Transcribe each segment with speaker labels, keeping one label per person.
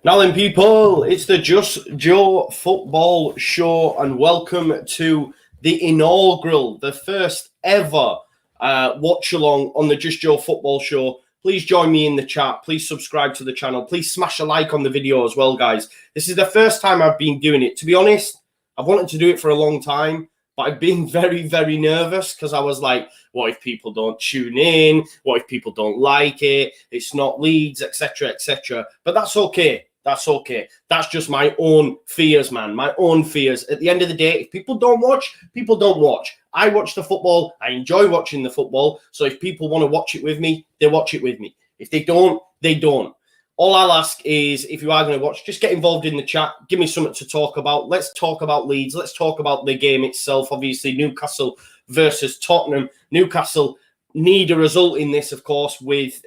Speaker 1: Now then, people, it's the Just Joe Football Show, and welcome to the inaugural, the first ever watch-along on the Just Joe Football Show. Please join me in the chat. Please subscribe to the channel. Please smash a like on the video as well, guys. This is the first time I've been doing it. To be honest, I've wanted to do it for a long time, but I've been very, very nervous because I was like, what if people don't tune in? What if people don't like it? It's not Leeds, etc., etc. But that's okay. That's okay. That's just my own fears, man. My own fears. At the end of the day, if people don't watch, people don't watch. I watch the football. I enjoy watching the football. So if people want to watch it with me, they watch it with me. If they don't, they don't. All I'll ask is, if you are going to watch, just get involved in the chat. Give me something to talk about. Let's talk about Leeds. Let's talk about the game itself. Obviously, Newcastle versus Tottenham. Newcastle need a result in this, of course, with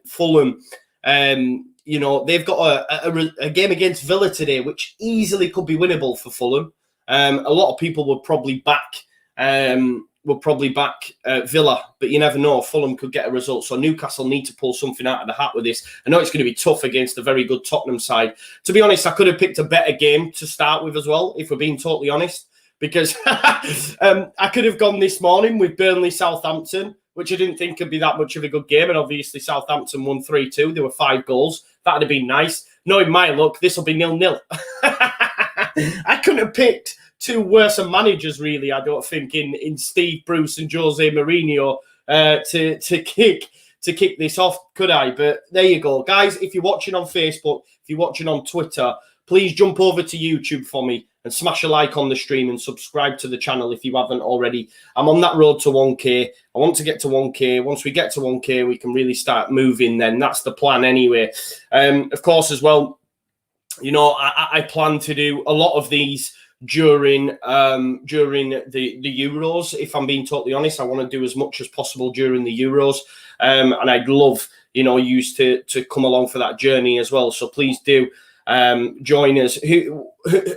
Speaker 1: Fulham. You know, they've got a game against Villa today, which easily could be winnable for Fulham. A lot of people would probably back Villa, but you never know. Fulham could get a result. So Newcastle need to pull something out of the hat with this. I know it's going to be tough against a very good Tottenham side. To be honest, I could have picked a better game to start with as well, if we're being totally honest, because I could have gone this morning with Burnley-Southampton, which I didn't think could be that much of a good game. And obviously Southampton won 3-2. There were 5 goals. That'd have been nice. Knowing my luck, this will be 0-0. I couldn't have picked two worse managers, really, I don't think, in Steve Bruce and Jose Mourinho to kick this off, could I? But there you go. Guys, if you're watching on Facebook, if you're watching on Twitter, please jump over to YouTube for me and smash a like on the stream and subscribe to the channel if you haven't already. I'm on that road to 1K. I want to get to 1K. Once we get to 1K, we can really start moving then. That's the plan anyway. Of course, as well, you know, I plan to do a lot of these during the Euros. If I'm being totally honest, I want to do as much as possible during the Euros. And I'd love, you know, you to come along for that journey as well. So please do. Join us.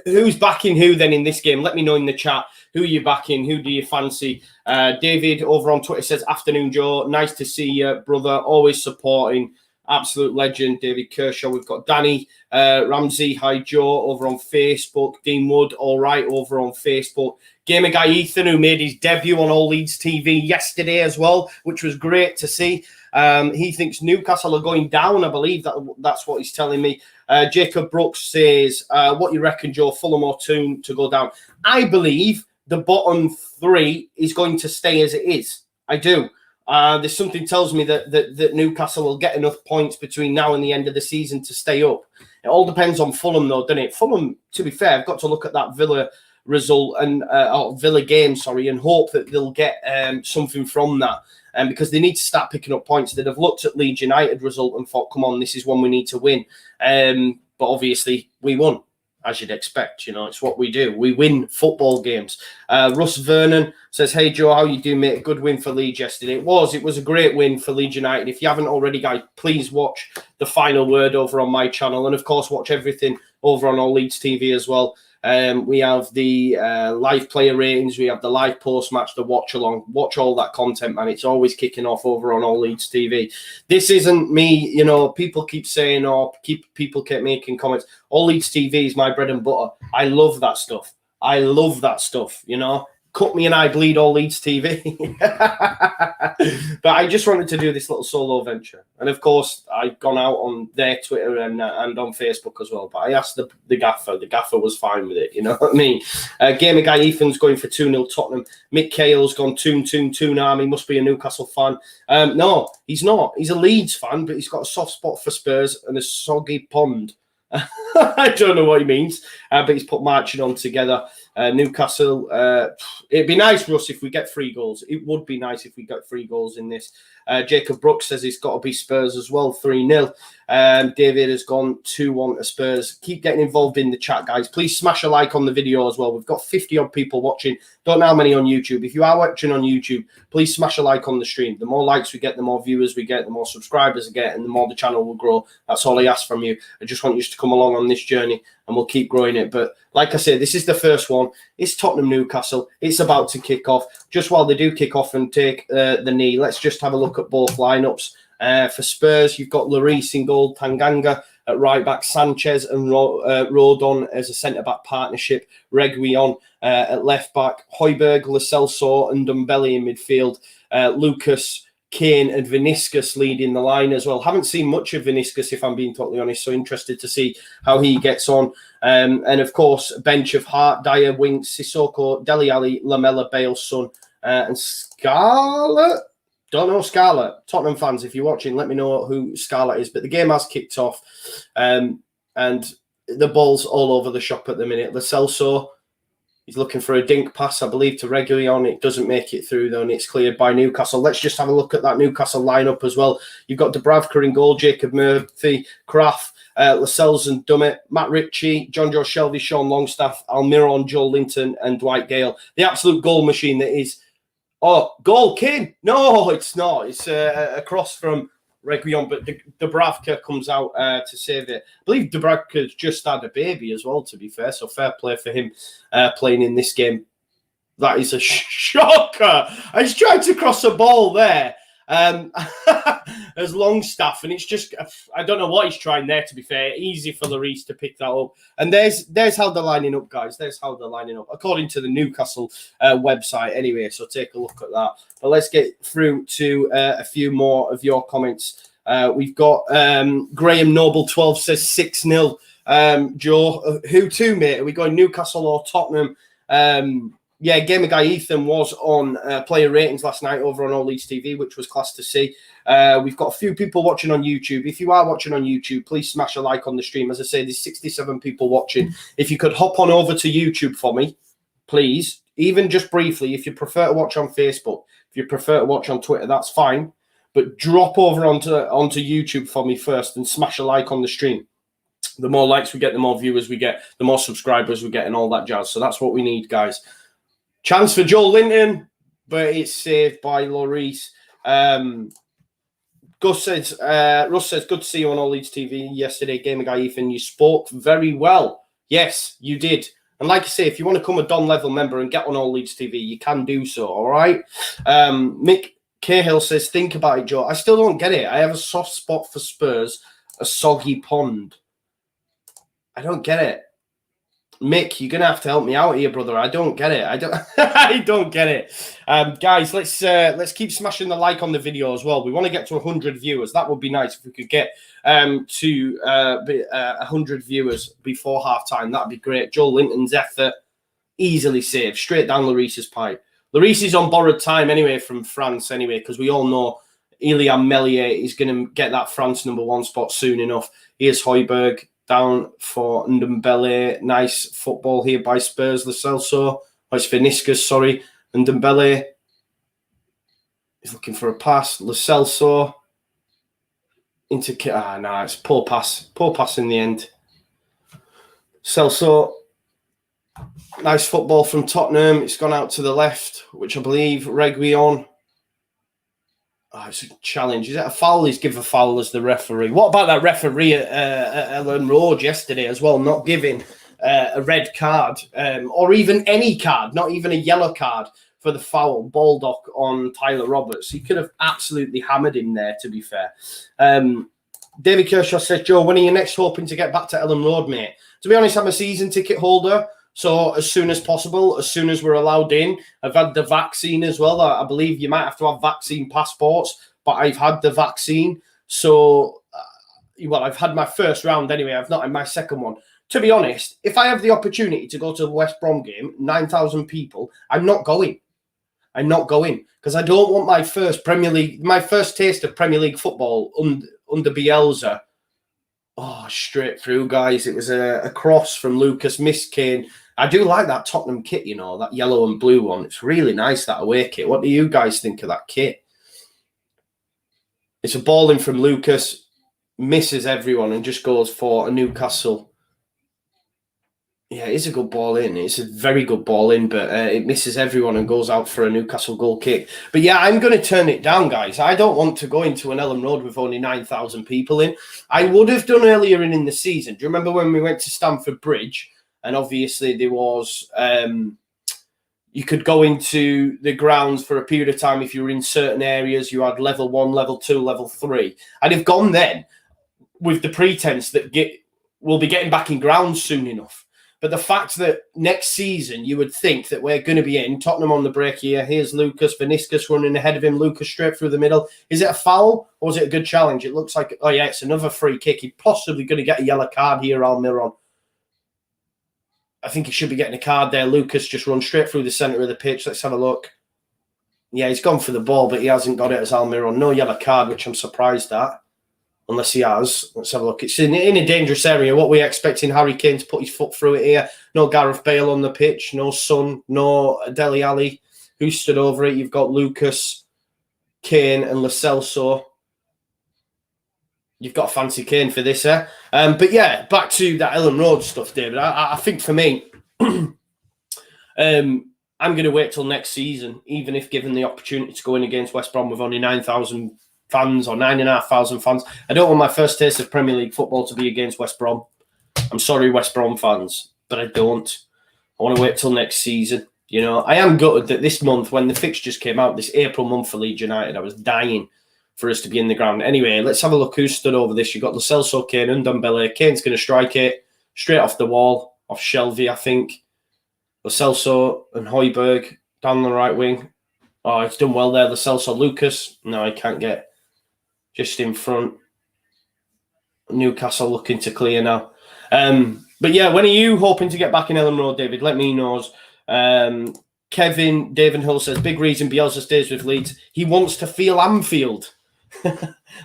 Speaker 1: Who's backing who then in this game? Let me know in the chat. Who are you backing? Who do you fancy? David over on Twitter says, "Afternoon, Joe. Nice to see you, brother. Always supporting. Absolute legend, David Kershaw." We've got Danny Ramsey. Hi, Joe, over on Facebook. Dean Wood, all right, over on Facebook. Gamer guy Ethan, who made his debut on All Leeds TV yesterday as well, which was great to see. He thinks Newcastle are going down. I believe that's what he's telling me. Jacob Brooks says, what you reckon, Joe? Fulham or Toon to go down? I believe the bottom 3 is going to stay as it is. I do. There's something tells me that Newcastle will get enough points between now and the end of the season to stay up. It all depends on Fulham, though, doesn't it? Fulham, to be fair, I've got to look at that Villa result and Villa game, and hope that they'll get something from that. Because they need to start picking up points. They'd have looked at Leeds United result and thought, come on, this is one we need to win. But obviously, we won, as you'd expect. You know, it's what we do. We win football games. Russ Vernon says, "Hey, Joe, how you doing, mate? A good win for Leeds yesterday." It was a great win for Leeds United. If you haven't already, guys, please watch the final word over on my channel. And, of course, watch everything over on All Leeds TV as well. We have the live player ratings. We have the live post-match, the watch-along. Watch all that content, man. It's always kicking off over on All Leeds TV. This isn't me, you know, people keep saying, people keep making comments. All Leeds TV is my bread and butter. I love that stuff. I love that stuff, you know. Cut me and I bleed All Leeds TV. But I just wanted to do this little solo venture. And, of course, I've gone out on their Twitter and on Facebook as well. But I asked the gaffer. The gaffer was fine with it, you know what I mean? Gamer guy Ethan's going for 2-0 Tottenham. Mick Cale's gone Toon Arm. He must be a Newcastle fan. No, he's not. He's a Leeds fan, but he's got a soft spot for Spurs and a soggy pond. I don't know what he means, but he's put marching on together. Newcastle, it'd be nice, Russ, if we get 3 goals. It would be nice if we got 3 goals in this. Jacob Brooks says it's got to be Spurs as well, 3-0. David has gone 2-1 to Spurs. Keep getting involved in the chat, guys. Please smash a like on the video as well. We've got 50-odd people watching. Don't know how many on YouTube. If you are watching on YouTube, please smash a like on the stream. The more likes we get, the more viewers we get, the more subscribers we get, and the more the channel will grow. That's all I ask from you. I just want you to come along on this journey, and we'll keep growing it. But like I said, this is the first one. It's Tottenham Newcastle. It's about to kick off. Just while they do kick off and take the knee, let's just have a look at both lineups. For Spurs, you've got Lloris in goal, Tanganga at right back, Sanchez and Rodon as a centre-back partnership, Reguilon at left back, Højbjerg, Lo Celso and Ndombele in midfield, Lucas, Kane and Vinicius leading the line as well. Haven't seen much of Vinicius, if I'm being totally honest, so interested to see how he gets on. And of course, a bench of Hart, Dyer, Winks, Sissoko, Dele Alli, Lamela, Bale, Son, and Scarlett. Don't know Scarlett. Tottenham fans, if you're watching, let me know who Scarlett is. But the game has kicked off, and the ball's all over the shop at the minute. Lo Celso, he's looking for a dink pass, I believe, to Reguilon. It doesn't make it through, though, and it's cleared by Newcastle. Let's just have a look at that Newcastle lineup as well. You've got Dubravka in goal, Jacob Murphy, Kraft, Lascelles and Dummett, Matt Ritchie, John Joe Shelby, Sean Longstaff, Almiron, Joel Linton, and Dwight Gale. The absolute goal machine that is. Oh, goal, Kane. No, it's not. It's a cross from Reguilon, but Dubravka comes out to save it. I believe Dubravka's just had a baby as well, to be fair, so fair play for him playing in this game. That is a shocker. I just tried to cross a ball there as Longstaff, and it's just, I don't know what he's trying there, to be fair. Easy for Lloris to pick that up. And there's how they're lining up, guys. There's how they're lining up, according to the Newcastle website anyway, so take a look at that. But let's get through to a few more of your comments. We've got Graham Noble 12 says 6-0. Joe, who to, mate? Are we going Newcastle or Tottenham? Yeah, Gamer Guy Ethan was on player ratings last night over on All Leeds TV, which was class to see. We've got a few people watching on YouTube. If you are watching on YouTube, please smash a like on the stream. As I say, there's 67 people watching. If you could hop on over to YouTube for me, please, even just briefly. If you prefer to watch on Facebook, if you prefer to watch on Twitter, that's fine. But drop over onto YouTube for me first and smash a like on the stream. The more likes we get, the more viewers we get, the more subscribers we get and all that jazz. So that's what we need, guys. Chance for Joel Linton, but it's saved by Lloris. Russ says, good to see you on All Leeds TV yesterday. Gamer Guy Ethan, you spoke very well. Yes, you did. And like I say, if you want to become a Don level member and get on All Leeds TV, you can do so, all right? Mick Cahill says, think about it, Joe. I still don't get it. I have a soft spot for Spurs, a soggy pond. I don't get it. Mick, you're gonna have to help me out here, brother. I don't get it. I don't get it. Guys, let's keep smashing the like on the video as well. We want to get to 100 viewers. That would be nice if we could get to 100 viewers before halftime. That'd be great. Joel Linton's effort easily saved, straight down Lloris's pipe. Lloris is on borrowed time anyway from France anyway, because we all know Ilian Meslier is going to get that France #1 spot soon enough. Here's Højbjerg. Down for Ndombele. Nice football here by Spurs. Lo Celso. Oh, it's Vinicius, sorry. Ndombele is looking for a pass. Lo Celso. Into... no, it's poor pass. Poor pass in the end. Celso. Nice football from Tottenham. It's gone out to the left, which I believe Reguilon. Oh, it's a challenge. Is it a foul? He's given a foul as the referee. What about that referee at Ellen Road yesterday as well, not giving a red card or even any card, not even a yellow card for the foul, Baldock on Tyler Roberts. He could have absolutely hammered him there, to be fair. David Kershaw says, Joe, when are you next hoping to get back to Ellen Road, mate? To be honest, I'm a season ticket holder. So as soon as possible, as soon as we're allowed in. I've had the vaccine as well. I believe you might have to have vaccine passports, but I've had the vaccine. So, well, I've had my first round anyway. I've not had my second one. To be honest, if I have the opportunity to go to the West Brom game, 9,000 people, I'm not going. I'm not going because I don't want my first taste of Premier League football under Bielsa. Oh, straight through, guys. It was a cross from Lucas, missed Kane. I do like that Tottenham kit, you know, that yellow and blue one. It's really nice, that away kit. What do you guys think of that kit? It's a ball in from Lucas, misses everyone and just goes for a Newcastle. Yeah, it is a good ball in. It's a very good ball in, but it misses everyone and goes out for a Newcastle goal kick. But yeah, I'm going to turn it down, guys. I don't want to go into an Ellen Road with only 9,000 people in. I would have done earlier in the season. Do you remember when we went to Stamford Bridge? And obviously there was, you could go into the grounds for a period of time if you were in certain areas. You had level 1, level 2, level 3. I'd have gone then. with the pretense that we'll be getting back in ground soon enough. But the fact that next season you would think that we're going to be in Tottenham on the break here. Here's Lucas, Viniscus running ahead of him. Lucas straight through the middle. Is it a foul or is it a good challenge? It looks like, oh yeah, it's another free kick. He's possibly going to get a yellow card here, Almiron. I think he should be getting a card there. Lucas just run straight through the centre of the pitch. Let's have a look. Yeah, he's gone for the ball, but he hasn't got it as Almiron. No yellow card, which I'm surprised at. Unless he has. Let's have a look. It's in a dangerous area. What we're expecting Harry Kane to put his foot through it here. No Gareth Bale on the pitch. No Son. No Dele Alli, who stood over it. You've got Lucas, Kane and Lo Celso. You've got a fancy Kane for this, eh? But yeah, back to that Ellen Road stuff, David. I think for me, I'm going to wait till next season, even if given the opportunity to go in against West Brom with only 9,000 fans or 9,500 fans. I don't want my first taste of Premier League football to be against West Brom. I'm sorry, West Brom fans, but I don't. I want to wait till next season. You know, I am gutted that this month, when the fixtures came out, this April month for Leeds United, I was dying for us to be in the ground. Anyway, let's have a look who stood over this. You've got Lo Celso, Kane and Ndombele. Kane's going to strike it straight off the wall, off Shelvey, I think. Lo Celso and Højbjerg down the right wing. Oh, it's done well there. Lo Celso, Lucas. No, he can't get just in front. Newcastle looking to clear now. But yeah, when are you hoping to get back in Ellen Road, David? Let me know. Kevin Davenhill says, big reason Bielsa stays with Leeds. He wants to feel Anfield.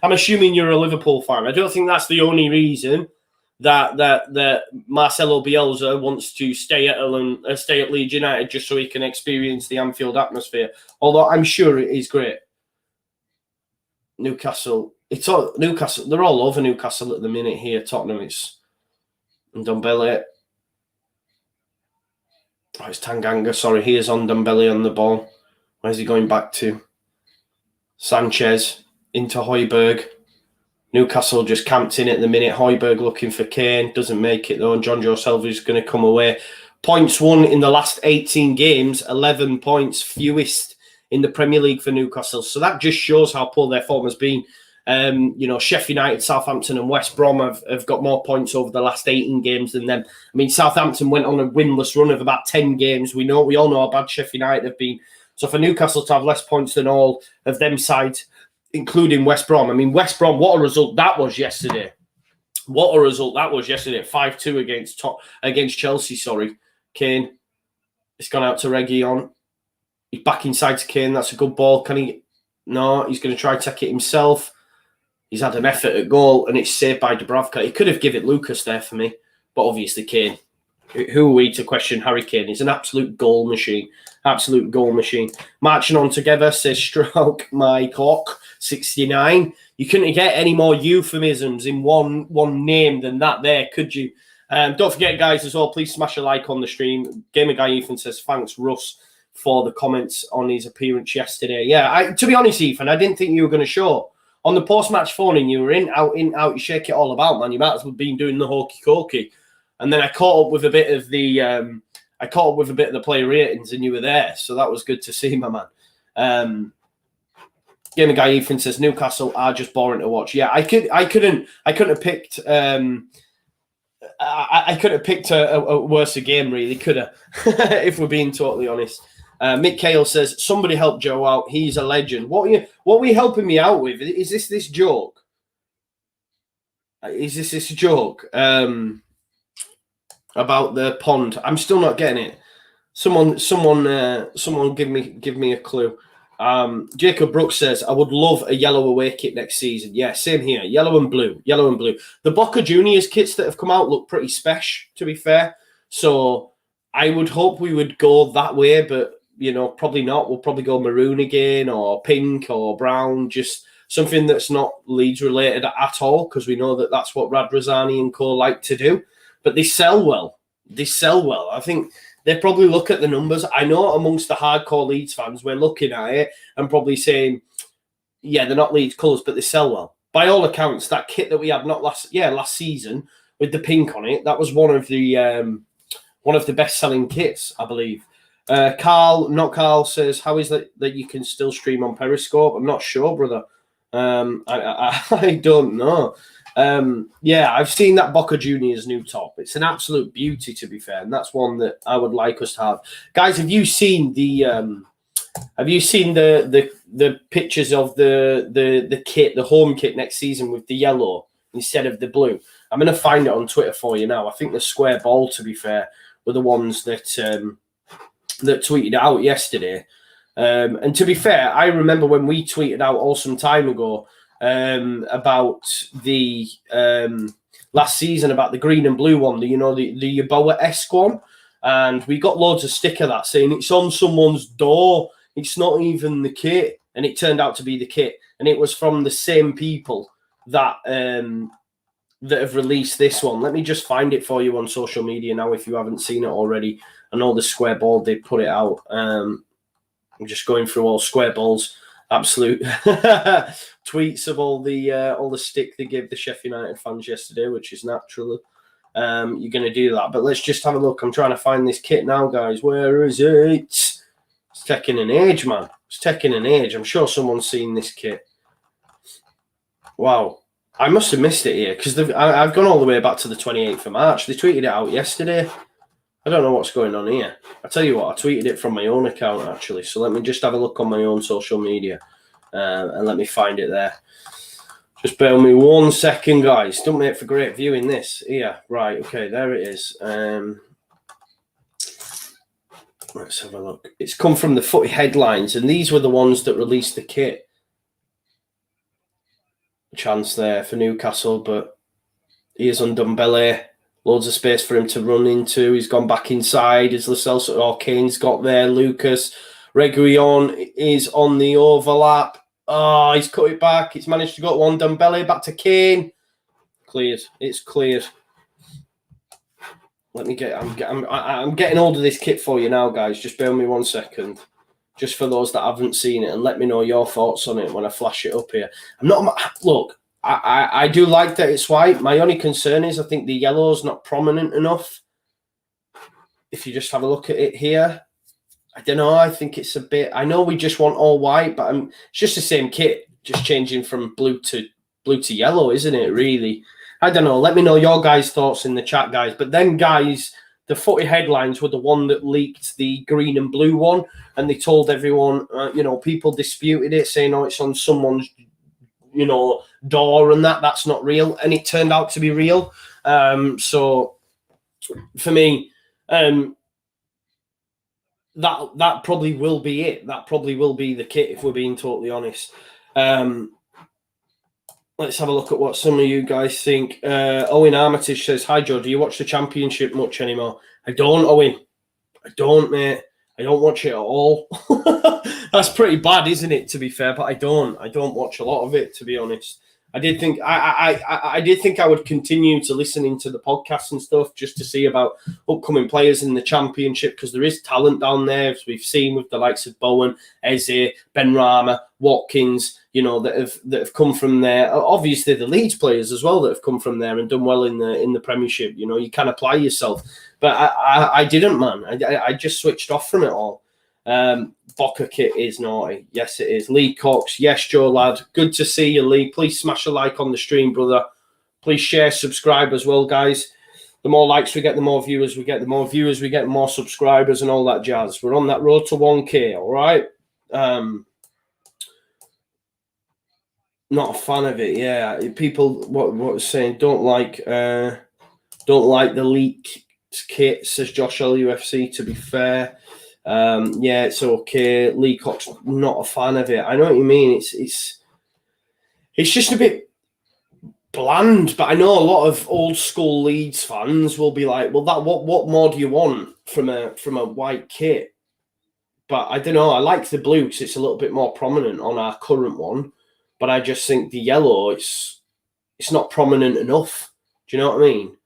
Speaker 1: I'm assuming you're a Liverpool fan. I don't think that's the only reason that Marcelo Bielsa wants to stay at Leeds United, just so he can experience the Anfield atmosphere. Although I'm sure it is great. Newcastle. Newcastle. They're all over Newcastle at the minute here. Tottenham. It's Ndombele. Oh, it's Tanganga. Sorry, he is on Ndombele on the ball. Where's he going back to? Sanchez into Højbjerg. Newcastle just camped in at the minute. Højbjerg looking for Kane. Doesn't make it though. And John Joe Selvey's going to come away. Points won in the last 18 games. 11 points, fewest in the Premier League for Newcastle. So that just shows how poor their form has been. You know, Sheffield United, Southampton and West Brom have got more points over the last 18 games than them. I mean, Southampton went on a winless run of about 10 games. We all know how bad Sheffield United have been. So for Newcastle to have less points than all of them sides, including West Brom. I mean, West Brom, what a result that was yesterday. What a result that was yesterday. 5-2 against Chelsea, sorry. Kane. It's gone out to Reguilon. He's back inside to Kane. That's a good ball. Can he? No, he's going to try to take it himself. He's had an effort at goal, and it's saved by Dubravka. He could have given it Lucas there for me, but obviously Kane. Who are we to question Harry Kane? He's an absolute goal machine. Absolute goal machine. Marching on together, says Stroke my cock, 69. You couldn't get any more euphemisms in one name than that there, could you? Don't forget, guys, as well, please smash a like on the stream. Gamer Guy Ethan says, thanks, Russ, for the comments on his appearance yesterday. Yeah, to be honest, Ethan, I didn't think you were going to show. On the post-match phoning, you were in, out, you shake it all about, man. You might as well have been doing the hokey-cokey. And then I caught up with a bit of the player ratings, and you were there. So that was good to see, my man. Gamer Guy Ethan says Newcastle are just boring to watch. Yeah, I couldn't have picked I could have picked a worse game, really, could have, if we're being totally honest. Mick Cale says, somebody help Joe out. He's a legend. What are you helping me out with? Is this joke? Is this joke? About the pond. I'm still not getting it. Someone give me a clue. Jacob Brooks says, I would love a yellow away kit next season. Yeah, same here. Yellow and blue. The Boca Juniors kits that have come out look pretty special, to be fair. So I would hope we would go that way, but you know, probably not. We'll probably go maroon again, or pink, or brown, just something that's not Leeds related at all, because we know that that's what Radrazani and co like to do. But they sell well. I think they probably look at the numbers. I know amongst the hardcore Leeds fans, we're looking at it and probably saying, yeah, they're not Leeds colours, but they sell well. By all accounts, that kit that we had last season with the pink on it, that was one of the best-selling kits, I believe. Carl says, how is that you can still stream on Periscope? I'm not sure, brother. I don't know. Yeah, I've seen that Boca Juniors new top. It's an absolute beauty, to be fair, and that's one that I would like us to have. Guys, have you seen the pictures of the kit, the home kit next season with the yellow instead of the blue? I'm going to find it on Twitter for you now. I think the square ball, to be fair, were the ones that that tweeted out yesterday. And to be fair, I remember when we tweeted out all some time ago about the last season about the green and blue one, the Yeboah-esque one, and we got loads of stick of that saying it's on someone's door, it's not even the kit, and it turned out to be the kit, and it was from the same people that that have released this one. Let me just find it for you on social media now if you haven't seen it already. I know the square ball did put it out. I'm just going through all square balls absolute tweets of all the stick they gave the Sheffield United fans yesterday, which is natural. You're going to do that, but let's just have a look. I'm trying to find this kit now, guys. Where is it? It's taking an age, man. It's taking an age. I'm sure someone's seen this kit. Wow. I must have missed it here because I've gone all the way back to the 28th of March. They tweeted it out yesterday. I don't know what's going on here. I tell you what, I tweeted it from my own account, actually. So let me just have a look on my own social media and let me find it there. Just bear with me 1 second, guys. Don't make for great viewing this. Here, right, okay, there it is. Let's have a look. It's come from the footy headlines, and these were the ones that released the kit. Chance there for Newcastle, but he is on Ndombele. Loads of space for him to run into. He's gone back inside as Lo Celso or Kane's got there. Lucas Reguilon is on the overlap. Oh, he's cut it back. He's managed to go one. Ndombele back to Kane. Cleared. It's cleared. Let me get. I'm getting hold of this kit for you now, guys. Just bear with me 1 second. Just for those that haven't seen it, and let me know your thoughts on it when I flash it up here. Look, I do like that it's white. My only concern is I think the yellow's not prominent enough. If you just have a look at it here, I don't know. I think it's a bit. I know we just want all white, but it's just the same kit, just changing from blue to yellow, isn't it? Really, I don't know. Let me know your guys' thoughts in the chat, guys. But then, guys, the footy headlines were the one that leaked the green and blue one, and they told everyone, people disputed it, saying, "Oh, it's on someone's, door," and that's not real, and it turned out to be real. So for me, that probably will be it. That probably will be the kit, if we're being totally honest. Let's have a look at what some of you guys think. Owen Armitage says, "Hi, Joe. Do you watch the Championship much anymore?" I don't, Owen. I don't, mate. I don't watch it at all. That's pretty bad, isn't it, to be fair? But I don't watch a lot of it, to be honest. I did think I would continue to listen into the podcasts and stuff just to see about upcoming players in the Championship, because there is talent down there, as we've seen with the likes of Bowen, Eze, Benrahma, Watkins, that have come from there. Obviously, the Leeds players as well that have come from there and done well in the Premiership. You can apply yourself, but I didn't, man. I just switched off from it all. Boca kit is naughty. Yes, it is. Lee Cox. Yes, Joe, lad. Good to see you, Lee. Please smash a like on the stream, brother. Please share, subscribe as well, guys. The more likes we get, the more viewers we get. The more viewers we get, the more subscribers and all that jazz. We're on that road to 1K, all right? Not a fan of it, yeah. People, what was saying, don't like the leak kit, says Josh LUFC, to be fair. Yeah, it's okay. Lee Cox, not a fan of it. I know what you mean. It's just a bit bland, but I know a lot of old school Leeds fans will be like, well, what more do you want from a white kit? But I don't know. I like the blue because it's a little bit more prominent on our current one. But I just think the yellow, it's not prominent enough. Do you know what I mean?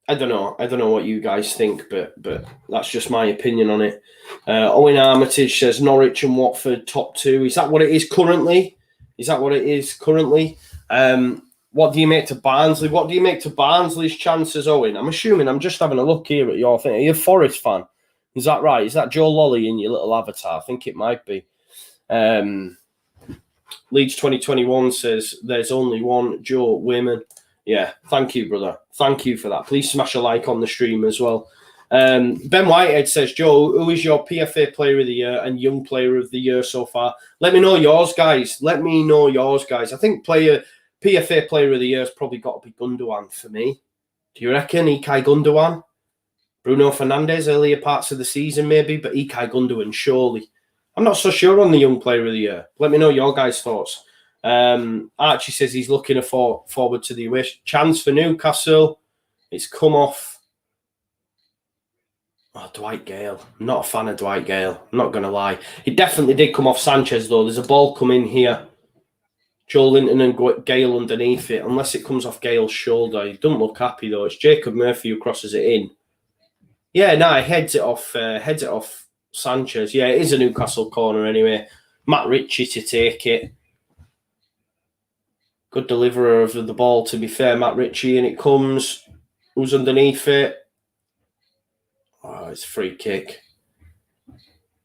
Speaker 1: I don't know what you guys think, but that's just my opinion on it. Owen Armitage says Norwich and Watford top two. Is that what it is currently? What do you make to Barnsley? What do you make to Barnsley's chances, Owen? I'm assuming, I'm just having a look here at your thing. Are you a Forest fan? Is that right? Is that Joe Lolly in your little avatar? I think it might be. Leeds 2021 says there's only one Joe Wayman. Yeah, thank you, brother. Thank you for that. Please smash a like on the stream as well. Ben Whitehead says, Joe, who is your PFA Player of the Year and Young Player of the Year so far? Let me know yours, guys. Let me know yours, guys. I think PFA Player of the Year has probably got to be Gundogan for me. Do you reckon? Ilkay Gundogan? Bruno Fernandes, earlier parts of the season maybe, but Ilkay Gundogan, surely. I'm not so sure on the Young Player of the Year. Let me know your guys' thoughts. Archie says he's looking forward to the away chance for Newcastle. It's come off. Oh, Dwight Gale. I'm not a fan of Dwight Gale. I'm not going to lie. It definitely did come off Sanchez, though. There's a ball coming here. Joe Linton and Gale underneath it. Unless it comes off Gale's shoulder. He doesn't look happy, though. It's Jacob Murphy who crosses it in. Yeah, no, he heads it off Sanchez. Yeah, it is a Newcastle corner anyway. Matt Ritchie to take it. Good deliverer of the ball, to be fair, Matt Ritchie. And it comes. Who's underneath it? Oh, it's a free kick.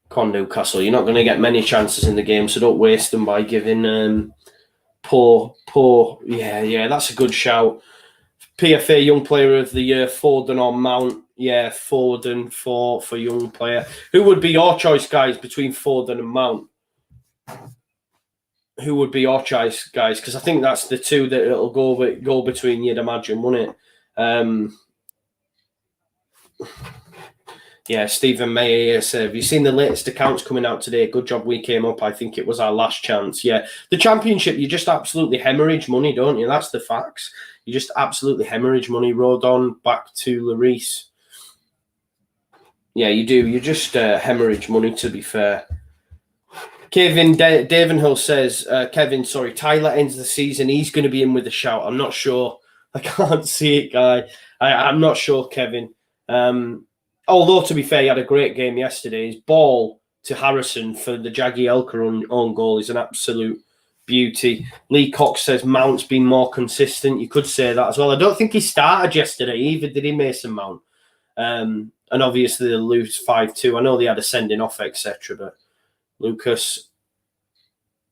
Speaker 1: Come on, Newcastle. You're not going to get many chances in the game, so don't waste them by giving poor. Yeah, that's a good shout. PFA Young Player of the Year, Foden or Mount. Yeah, Foden for Young Player. Who would be your choice, guys, between Foden and Mount? Who would be your choice, guys? Because I think that's the two that it'll go between, you'd imagine, wouldn't it? Yeah, Stephen May said, have you seen the latest accounts coming out today? Good job we came up. I think it was our last chance. Yeah, the Championship, you just absolutely hemorrhage money, don't you? That's the facts. You just absolutely hemorrhage money. Rodon back to Lloris. Yeah, you do. You just hemorrhage money, to be fair. Kevin Davenhill says, Tyler ends the season. He's going to be in with a shout. I'm not sure. I can't see it, guy. I'm not sure, Kevin. Although, to be fair, he had a great game yesterday. His ball to Harrison for the Jagielka own goal is an absolute beauty. Lee Cox says Mount's been more consistent. You could say that as well. I don't think he started yesterday either, did he, Mason Mount? And obviously they'll lose 5-2. I know they had a sending off, etc. But Lucas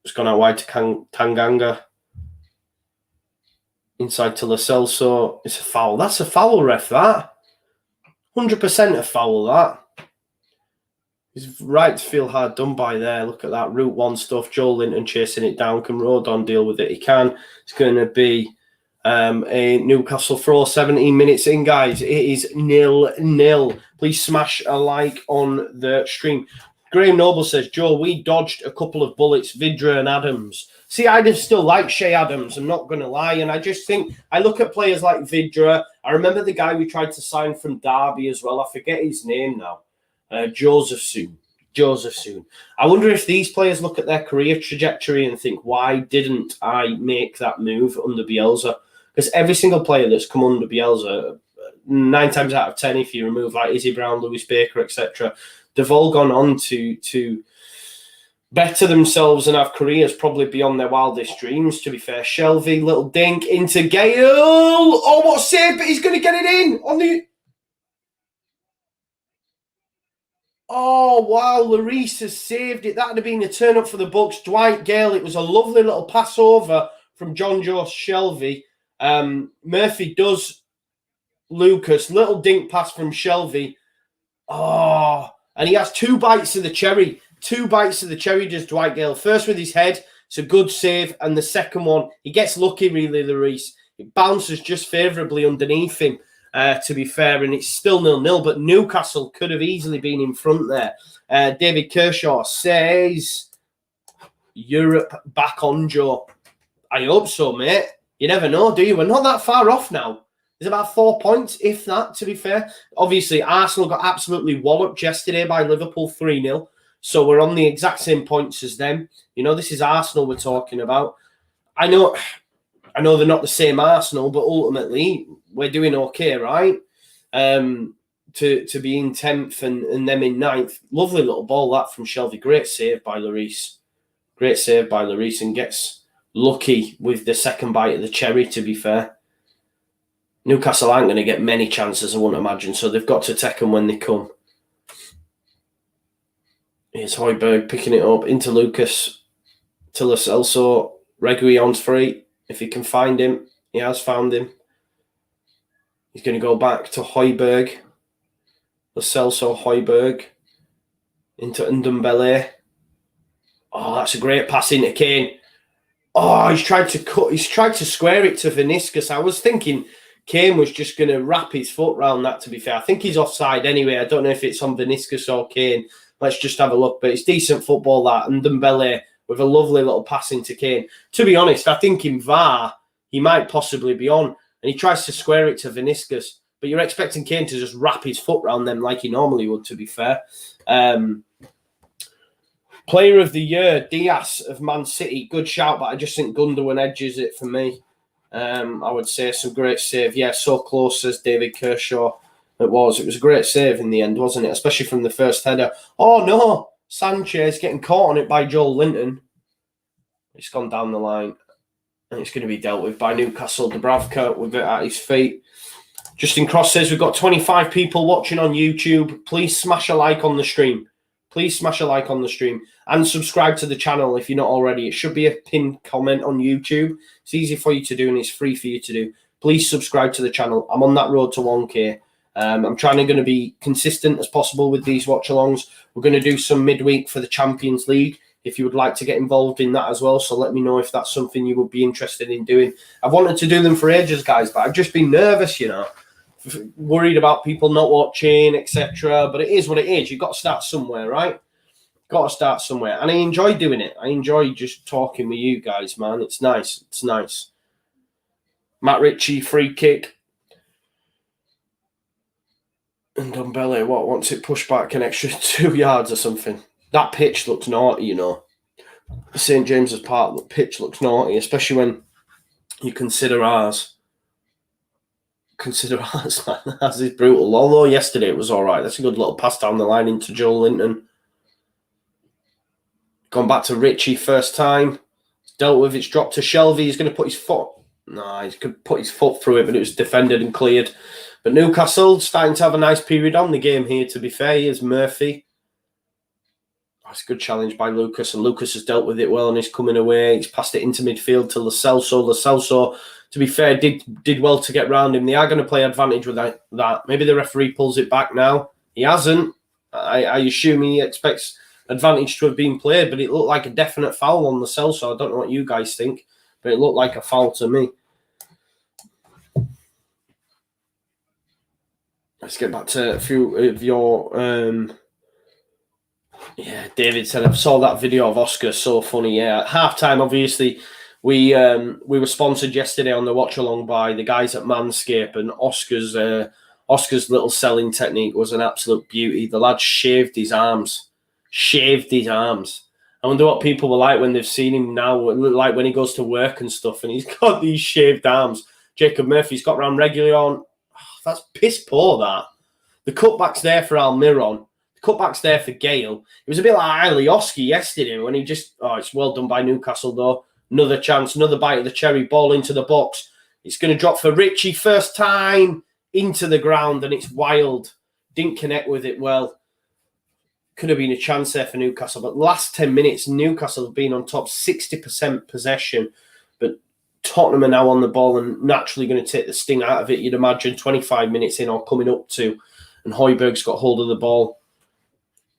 Speaker 1: has gone out wide to Tanganga. Inside to Lo Celso. It's a foul. That's a foul, ref, that. 100% a foul, that. He's right to feel hard done by there. Look at that. Route 1 stuff. Joe Linton chasing it down. Can Rodon deal with it? He can. It's going to be a Newcastle throw. 17 minutes in, guys. It is 0-0. Please smash a like on the stream. Graham Noble says, Joe, we dodged a couple of bullets, Vidra and Adams. See, I just still like Shea Adams, I'm not going to lie. And I just think, I look at players like Vidra. I remember the guy we tried to sign from Derby as well. I forget his name now. Joseph Soon. I wonder if these players look at their career trajectory and think, why didn't I make that move under Bielsa? Because every single player that's come under Bielsa, 9 times out of 10, if you remove like Izzy Brown, Lewis Baker, etc., they've all gone on to better themselves and have careers probably beyond their wildest dreams, to be fair. Shelvey, little dink into Gale. Oh, what a save, but he's going to get it in on the... Oh, wow, Lloris has saved it. That would have been a turn up for the Bucks. Dwight Gale, it was a lovely little pass over from John Joe Shelvey. Murphy does Lucas. Little dink pass from Shelvey. Oh, and he has 2 bites of the cherry. 2 bites of the cherry does Dwight Gale. First with his head, it's a good save. And the second one, he gets lucky, really, Lloris. It bounces just favourably underneath him, to be fair. And it's still 0-0, but Newcastle could have easily been in front there. David Kershaw says, Europe back on, Joe. I hope so, mate. You never know, do you? We're not that far off now. There's about 4 points, if that, to be fair. Obviously, Arsenal got absolutely walloped yesterday by Liverpool 3-0. So we're on the exact same points as them. You know, this is Arsenal we're talking about. I know they're not the same Arsenal, but ultimately we're doing okay, right? To be in 10th and them in 9th. Lovely little ball, that from Shelvey. Great save by Lloris. And gets lucky with the second bite of the cherry, to be fair. Newcastle aren't going to get many chances, I wouldn't imagine, so they've got to take them when they come. Here's Højbjerg picking it up into Lucas. to Lo Celso. Reguilon's free. If he can find him, he has found him. He's going to go back to Højbjerg. Lo Celso, Højbjerg. Into Ndombele. Oh, that's a great pass into Kane. Oh, he's tried to square it to Vinicius. I was thinking Kane was just going to wrap his foot round that, to be fair. I think he's offside anyway. I don't know if it's on Vinicius or Kane. Let's just have a look. But it's decent football, that. And Ndombele with a lovely little pass into Kane. To be honest, I think in VAR, he might possibly be on. And he tries to square it to Vinicius. But you're expecting Kane to just wrap his foot round them like he normally would, to be fair. Player of the year, Diaz of Man City. Good shout, but I just think Gundogan edges it for me. I would say some great save. Yeah, so close, says David Kershaw. It was a great save in the end, wasn't it? Especially from the first header. Oh, no. Sanchez getting caught on it by Joel Linton. It's gone down the line. And it's going to be dealt with by Newcastle. Dubravka with it at his feet. Justin Cross says, we've got 25 people watching on YouTube. Please smash a like on the stream. Please smash a like on the stream. And subscribe to the channel if you're not already. It should be a pinned comment on YouTube. It's easy for you to do and it's free for you to do. Please subscribe to the channel. I'm on that road to 1K. I'm trying to be consistent as possible with these watch-alongs. We're going to do some midweek for the Champions League if you would like to get involved in that as well. So let me know if that's something you would be interested in doing. I've wanted to do them for ages, guys, but I've just been nervous, you know, worried about people not watching, etc. But it is what it is. You've got to start somewhere, right? Got to start somewhere. And I enjoy doing it. I enjoy just talking with you guys, man. It's nice. It's nice. Matt Ritchie, free kick. And Ndombele, wants it pushed back an extra 2 yards or something. That pitch looks naughty, you know. St. James's Park, the pitch looks naughty, especially when you consider ours. Consider ours, man. Ours is brutal. Although yesterday it was all right. That's a good little pass down the line into Joel Linton. Gone back to Ritchie first time. It's dealt with. It's dropped to Shelvey. He's going to put his foot. No, he's going to put his foot through it, but it was defended and cleared. But Newcastle starting to have a nice period on the game here, to be fair. Here's Murphy. That's a good challenge by Lucas, and Lucas has dealt with it well and he's coming away. He's passed it into midfield to Lo Celso. Lo Celso, to be fair, did well to get round him. They are going to play advantage with that. Maybe the referee pulls it back now. He hasn't. I assume he expects advantage to have been played, but it looked like a definite foul on Lo Celso. I don't know what you guys think, but it looked like a foul to me. Let's get back to a few of your... Yeah, David said, I saw that video of Oscar, so funny. Yeah, at halftime, obviously, we were sponsored yesterday on the Watchalong by the guys at Manscaped, and Oscar's little selling technique was an absolute beauty. The lad shaved his arms. I wonder what people were like when they've seen him now, like when he goes to work and stuff, and he's got these shaved arms. Jacob Murphy's got round regularly on. Oh, that's piss poor, that. The cutback's there for Almiron. Cutbacks there for Gale. It was a bit like Alioski yesterday when he just... Oh, it's well done by Newcastle, though. Another chance, another bite of the cherry, ball into the box. It's going to drop for Ritchie. First time into the ground, and it's wild. Didn't connect with it well. Could have been a chance there for Newcastle. But last 10 minutes, Newcastle have been on top, 60% possession. But Tottenham are now on the ball and naturally going to take the sting out of it, you'd imagine, 25 minutes in or coming up to. And Højbjerg's got hold of the ball.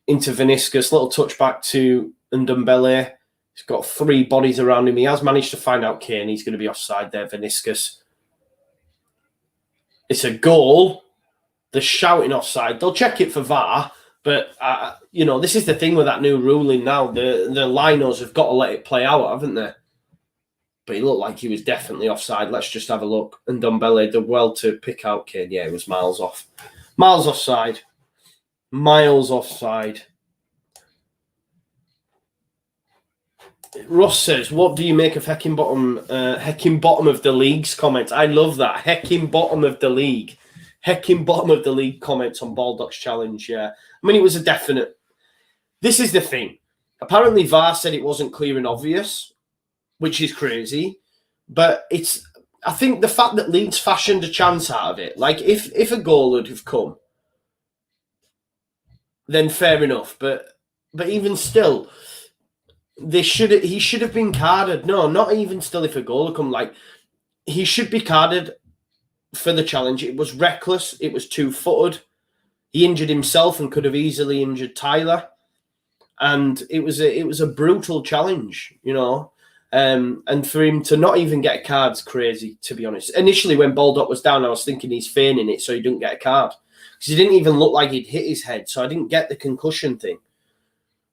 Speaker 1: Into Vinicius, little touchback to Ndombele. He's got 3 bodies around him. He has managed to find out Kane. He's going to be offside there, Vinicius. It's a goal. They're shouting offside. They'll check it for VAR, but, you know, this is the thing with that new ruling now. The linos have got to let it play out, haven't they? But he looked like he was definitely offside. Let's just have a look. Ndombele did well to pick out Kane. Yeah, it was miles off. Miles offside. Miles offside. Ross says, what do you make of Hecking bottom of the league's comments? I love that. Hecking bottom of the league. Hecking bottom of the league comments on Baldock's challenge, yeah. I mean, it was a definite... This is the thing. Apparently VAR said it wasn't clear and obvious, which is crazy. But it's... I think the fact that Leeds fashioned a chance out of it, like if a goal would have come, then fair enough. But even still, he should have been carded. No, not even still if a goal had come. Like, he should be carded for the challenge. It was reckless. It was 2-footed. He injured himself and could have easily injured Tyler. And it was a brutal challenge, you know. And for him to not even get a card's crazy, to be honest. Initially, when buildup was down, I was thinking he's feigning it so he didn't get a card. Because he didn't even look like he'd hit his head, so I didn't get the concussion thing.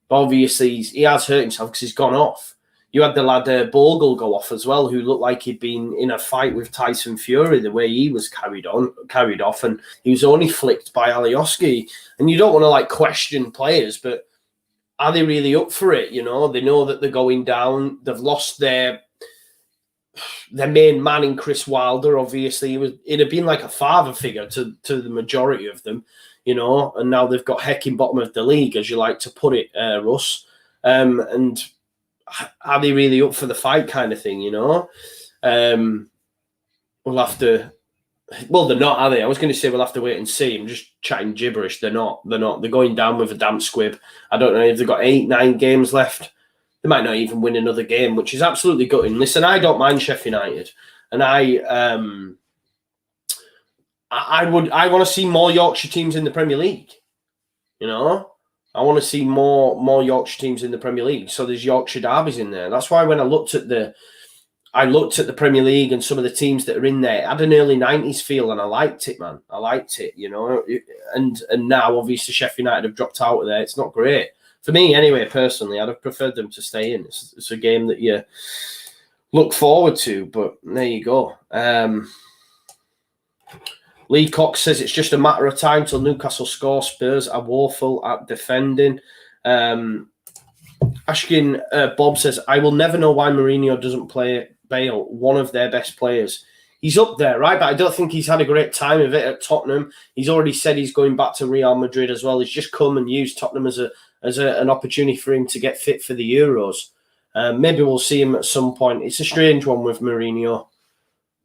Speaker 1: But obviously, he has hurt himself because he's gone off. You had the lad Bogle go off as well, who looked like he'd been in a fight with Tyson Fury, the way he was carried off, and he was only flicked by Alioski. And you don't want to like question players, but are they really up for it? You know, they know that they're going down. They've lost their main man in Chris Wilder. Obviously, it had been like a father figure to the majority of them, you know. And now they've got heck in bottom of the league, as you like to put it, Russ. And are they really up for the fight, kind of thing? You know, we'll have to. Well, they're not, are they? I was going to say we'll have to wait and see. I'm just chatting gibberish. They're not. They're going down with a damp squib. I don't know if they've got 8-9 games left. They might not even win another game, which is absolutely gutting. Listen, I don't mind Sheffield United, and I want to see more Yorkshire teams in the Premier League. You know, I want to see more Yorkshire teams in the Premier League. So there's Yorkshire derbies in there. That's why when I looked at the Premier League and some of the teams that are in there, it had an early 90s feel, and I liked it, man. I liked it, you know. And now, obviously, Sheffield United have dropped out of there. It's not great. For me, anyway, personally, I'd have preferred them to stay in. It's a game that you look forward to, but there you go. Lee Cox says it's just a matter of time till Newcastle score. Spurs are woeful at defending. Ashkin Bob says, I will never know why Mourinho doesn't play Bale, one of their best players. He's up there, right? But I don't think he's had a great time of it at Tottenham. He's already said he's going back to Real Madrid as well. He's just come and used Tottenham as an opportunity for him to get fit for the Euros. Maybe we'll see him at some point. It's a strange one with Mourinho.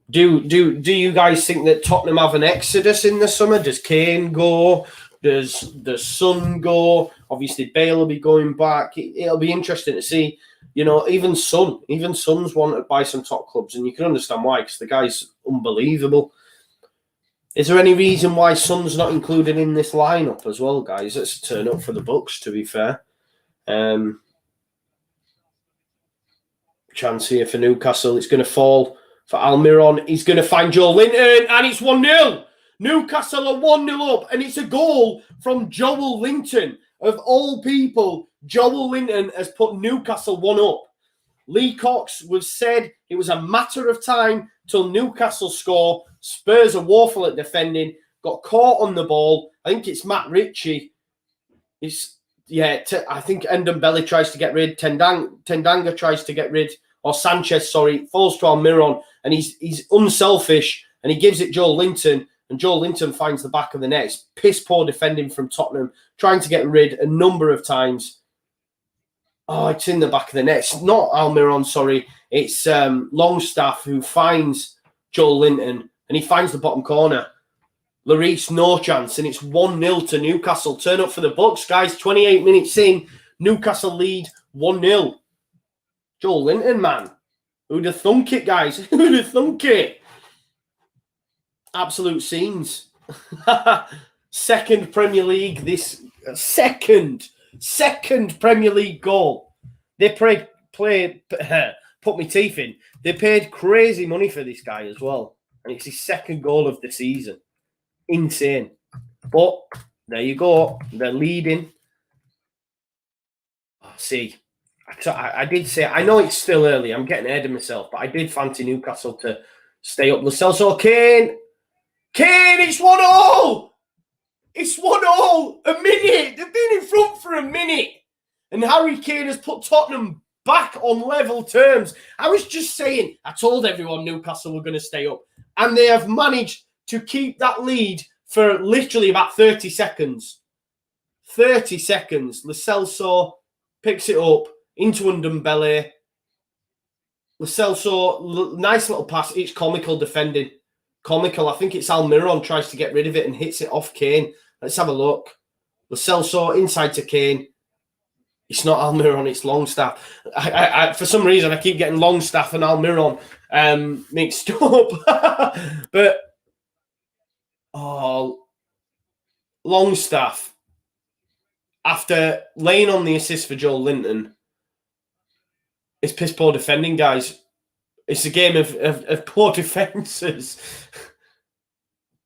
Speaker 1: Do you guys think that Tottenham have an exodus in the summer? Does Kane go? Does the Son go? Obviously, Bale will be going back. It'll be interesting to see. You know, even Son's wanted by some top clubs, and you can understand why, because the guy's unbelievable. Is there any reason why Son's not included in this lineup as well, guys? Let's turn up for the Bucks, to be fair. Chance here for Newcastle. It's going to fall for Almiron. He's going to find Joe Linton, and it's 1-0. Newcastle are 1-0 up, and it's a goal from Joel Linton. Of all people, Joel Linton has put Newcastle 1 up. Lee Cox was said it was a matter of time till Newcastle score. Spurs are woeful at defending. Got caught on the ball. I think it's Matt Ritchie. I think Ndombele tries to get rid. Tendanga tries to get rid. Or Sanchez, sorry. Falls to Almiron. And he's unselfish. And he gives it Joel Linton. And Joel Linton finds the back of the net. It's piss poor defending from Tottenham. Trying to get rid a number of times. Oh, it's in the back of the net. It's not Almiron, sorry. It's Longstaff who finds Joel Linton. And he finds the bottom corner. Lloris, no chance. And it's 1-0 to Newcastle. Turn up for the Bucks, guys. 28 minutes in. Newcastle lead 1-0. Joel Linton, man. Who'd have thunk it, guys? Who'd have thunk it? Absolute scenes. Second Premier League. Second Premier League goal. They put my teeth in. They paid crazy money for this guy as well. And it's his second goal of the season. Insane. But there you go. They're leading. See, I did say, I know it's still early. I'm getting ahead of myself. But I did fancy Newcastle to stay up. Celso, Kane, it's 1-0. It's 1-0. A minute. They've been in front for a minute. And Harry Kane has put Tottenham back on level terms. I was just saying, I told everyone Newcastle were going to stay up. And they have managed to keep that lead for literally about 30 seconds. 30 seconds. Lo Celso picks it up into Ndombele. Lo Celso, nice little pass. It's comical defending. Comical. I think it's Almiron tries to get rid of it and hits it off Kane. Let's have a look. Lo Celso inside to Kane. It's not Almiron, it's Longstaff. I for some reason, I keep getting Longstaff and Almiron mixed up. But, Longstaff, after laying on the assist for Joel Linton, it's piss poor defending, guys. It's a game of poor defences.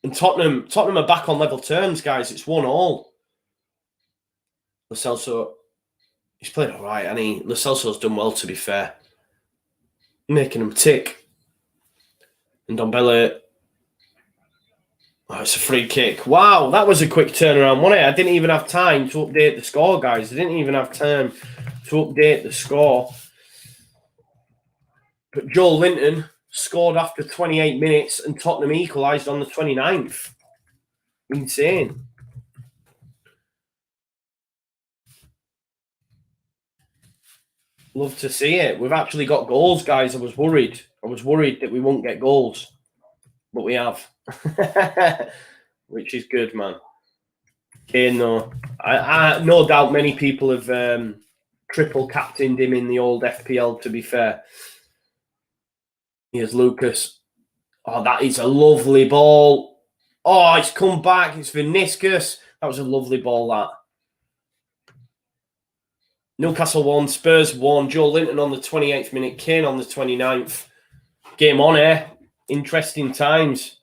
Speaker 1: And Tottenham are back on level terms, guys. It's 1-1. Lo Celso, he's played all right, and Lo Celso's done well, to be fair. Making him tick. And Ndombele, it's a free kick. Wow, that was a quick turnaround, wasn't it? I didn't even have time to update the score, guys. I didn't even have time to update the score. But Joel Linton scored after 28 minutes and Tottenham equalised on the 29th. Insane. Love to see it. We've actually got goals, guys. I was worried that we won't get goals. But we have. Which is good, man. Kane, though. I no doubt many people have triple captained him in the old FPL, to be fair. Here's Lucas. Oh, that is a lovely ball. Oh, it's come back. It's Vinicius. That was a lovely ball, that. Newcastle 1, Spurs 1. Joel Linton on the 28th minute. Kane on the 29th. Game on, eh? Interesting times.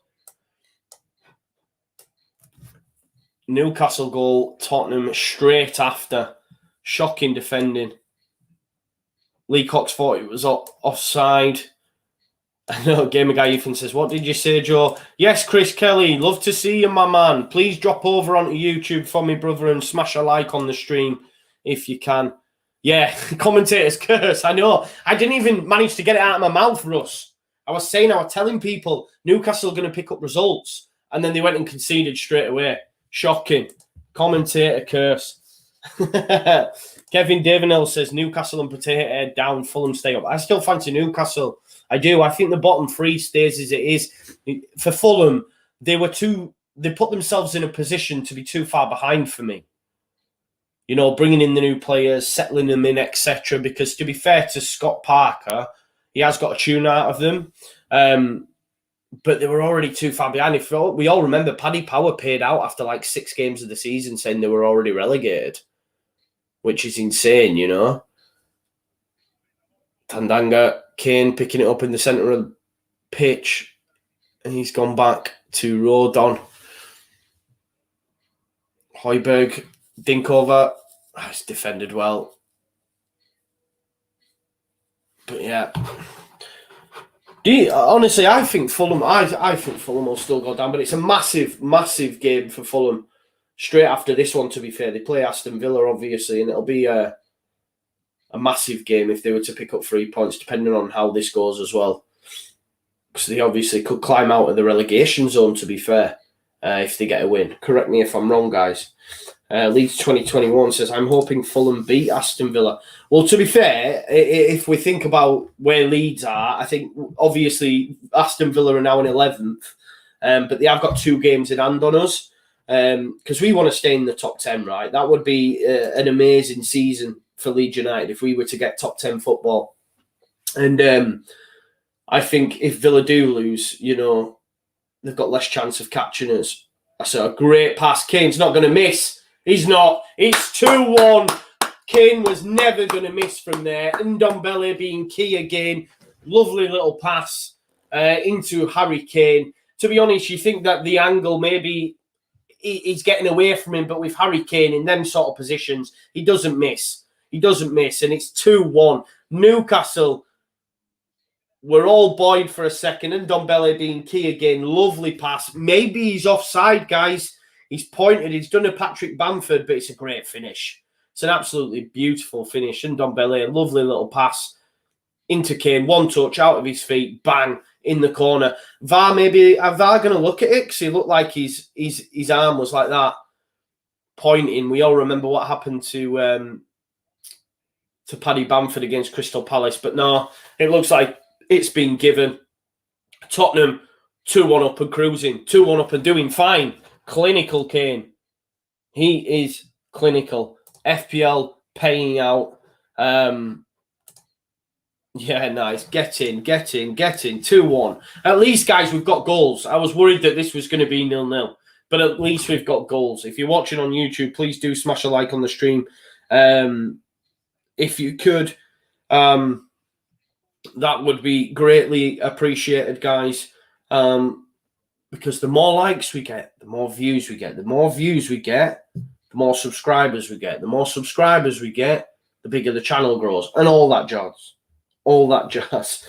Speaker 1: Newcastle goal. Tottenham straight after. Shocking defending. Lee Cox thought it was offside. I know Gamer Guy Ethan says, what did you say, Joe? Yes, Chris Kelly, love to see you, my man. Please drop over onto YouTube for me, brother, and smash a like on the stream if you can. Yeah, commentator's curse, I know. I didn't even manage to get it out of my mouth, Russ. I was telling people Newcastle are going to pick up results, and then they went and conceded straight away. Shocking. Commentator curse. Kevin Davenell says, Newcastle and Potato Head down, Fulham stay up. I still fancy Newcastle. I do. I think the bottom three stays as it is. For Fulham, they put themselves in a position to be too far behind for me. You know, bringing in the new players, settling them in, etc. Because to be fair to Scott Parker, he has got a tune out of them. But they were already too far behind. If we all remember, Paddy Power paid out after like 6 games of the season saying they were already relegated, which is insane, you know. Tandanga, Kane picking it up in the centre of the pitch, and he's gone back to Rodon. Højbjerg, Dinkover, it's defended well. But yeah, honestly, I think Fulham. I think Fulham will still go down, but it's a massive, massive game for Fulham. Straight after this one, to be fair, they play Aston Villa, obviously, and it'll be a massive game if they were to pick up 3 points, depending on how this goes as well. Because they obviously could climb out of the relegation zone, to be fair, if they get a win. Correct me if I'm wrong, guys. Leeds 2021 says, I'm hoping Fulham beat Aston Villa. Well, to be fair, if we think about where Leeds are, I think obviously Aston Villa are now in 11th, but they have got 2 games in hand on us because we want to stay in the top 10, right? That would be an amazing season for Leeds United if we were to get top 10 football. And I think if Villa do lose, you know, they've got less chance of catching us. That's a great pass. Kane's not going to miss. He's not. It's 2-1. Kane was never going to miss from there. Ndombele being key again. Lovely little pass into Harry Kane. To be honest, you think that the angle maybe he's getting away from him, but with Harry Kane in them sort of positions, he doesn't miss. He doesn't miss, and it's 2-1. Newcastle were all buoyed for a second, and Ndombele being key again. Lovely pass. Maybe he's offside, guys. He's pointed. He's done a Patrick Bamford, but it's a great finish. It's an absolutely beautiful finish. And Ndombele, a lovely little pass into Kane. 1 touch out of his feet. Bang. In the corner. VAR going to look at it? Because he looked like his arm was like that. Pointing. We all remember what happened to Paddy Bamford against Crystal Palace. But no, it looks like it's been given. Tottenham 2-1 up and cruising. 2-1 up and doing fine. Clinical Kane. He is clinical. FPL paying out. Yeah, nice. Get in. 2-1. At least, guys, we've got goals. I was worried that this was going to be 0-0, but at least we've got goals. If you're watching on YouTube, please do smash a like on the stream. If you could, that would be greatly appreciated, guys. Because the more likes we get, the more views we get. The more views we get, the more subscribers we get. The more subscribers we get, the bigger the channel grows, and all that jazz. All that jazz.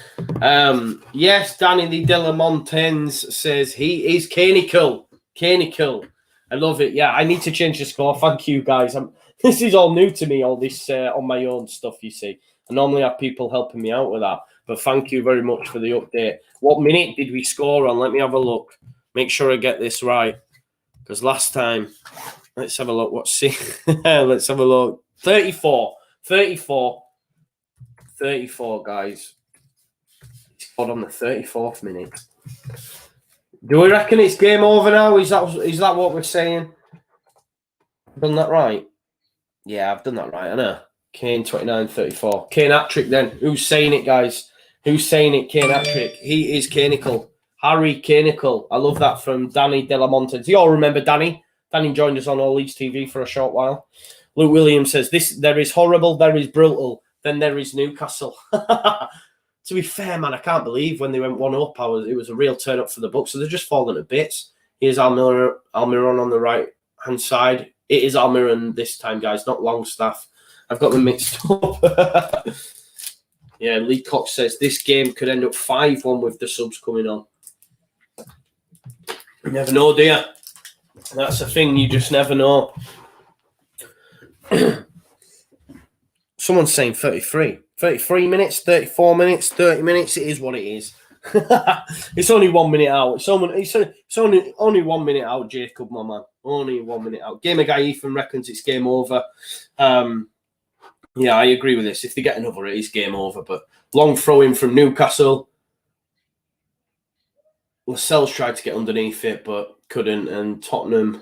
Speaker 1: Yes, Danny the Delamontens says he is Canicle. I love it. Yeah, I need to change the score. Thank you, guys. This is all new to me, all this on my own stuff, you see. I normally have people helping me out with that. But thank you very much for the update. What minute did we score on? Let me have a look. Make sure I get this right. Because last time, let's have a look. Let's have a look. 34, guys. He scored on the 34th minute. Do we reckon it's game over now? Is that what we're saying? Done that right? Yeah, I've done that right, I know. Kane 29-34. Kane hat-trick then. Who's saying it, guys? Who's saying it? Kane hat-trick. He is Canicle. Harry Canicle. I love that from Danny Delamonte. Do you all remember Danny? Danny joined us on All Leeds TV for a short while. Luke Williams says, there is horrible, there is brutal, then there is Newcastle. To be fair, man, I can't believe when they went 1-up, it was a real turn-up for the Bucks. So they're just falling to bits. Here's Almiron on the right-hand side. It is Almiron this time, guys, not Longstaff. I've got them mixed up. Yeah, Lee Cox says this game could end up 5-1 with the subs coming on. You never know, do you? That's the thing, you just never know. Someone's saying 33. 33 minutes, 34 minutes, 30 minutes. It is what it is. It's only 1 minute out. It's only 1 minute out, Jacob, my man. Only 1 minute out. Gamer guy Ethan reckons it's game over. Yeah, I agree with this. If they get another, it is game over. But long throw in from Newcastle. Lascelles tried to get underneath it, but couldn't. And Tottenham,